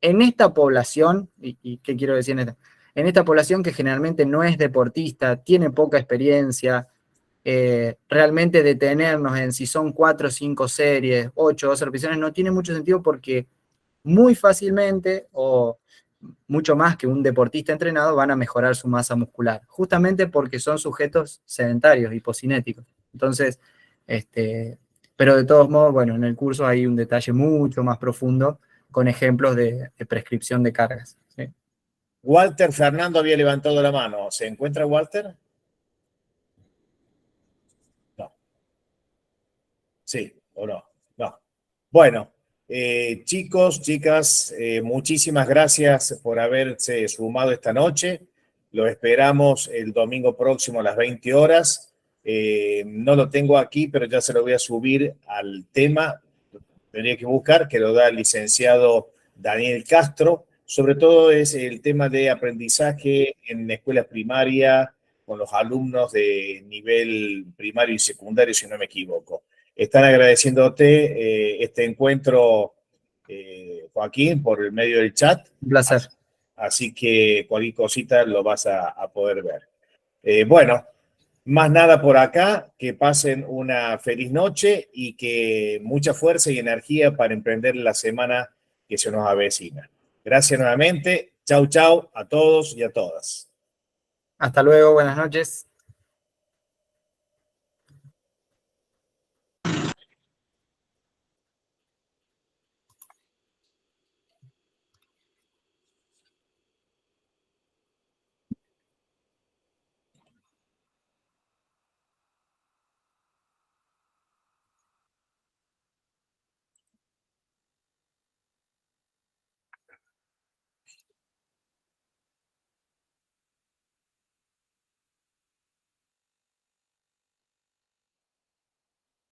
en esta población, y ¿qué quiero decir en esto? En esta población que generalmente no es deportista, tiene poca experiencia, realmente detenernos en si son 4 o 5 series, 8 o 12 repeticiones, no tiene mucho sentido porque muy fácilmente o mucho más que un deportista entrenado van a mejorar su masa muscular, justamente porque son sujetos sedentarios, hipocinéticos. Entonces, pero de todos modos, bueno, en el curso hay un detalle mucho más profundo con ejemplos de prescripción de cargas. ¿Sí? Walter Fernando había levantado la mano. ¿Se encuentra Walter? No. Sí, o no. No. Bueno, chicos, chicas, muchísimas gracias por haberse sumado esta noche. Lo esperamos el domingo próximo a las 20 horas. No lo tengo aquí, pero ya se lo voy a subir al tema. Tendría que buscar, que lo da el licenciado Daniel Castro. Sobre todo es el tema de aprendizaje en escuela primaria con los alumnos de nivel primario y secundario, si no me equivoco. Están agradeciéndote este encuentro, Joaquín, por el medio del chat. Un placer. Así que cualquier cosita lo vas a poder ver. Bueno, más nada por acá, que pasen una feliz noche y que mucha fuerza y energía para emprender la semana que se nos avecina. Gracias nuevamente. Chau, chau a todos y a todas. Hasta luego, buenas noches.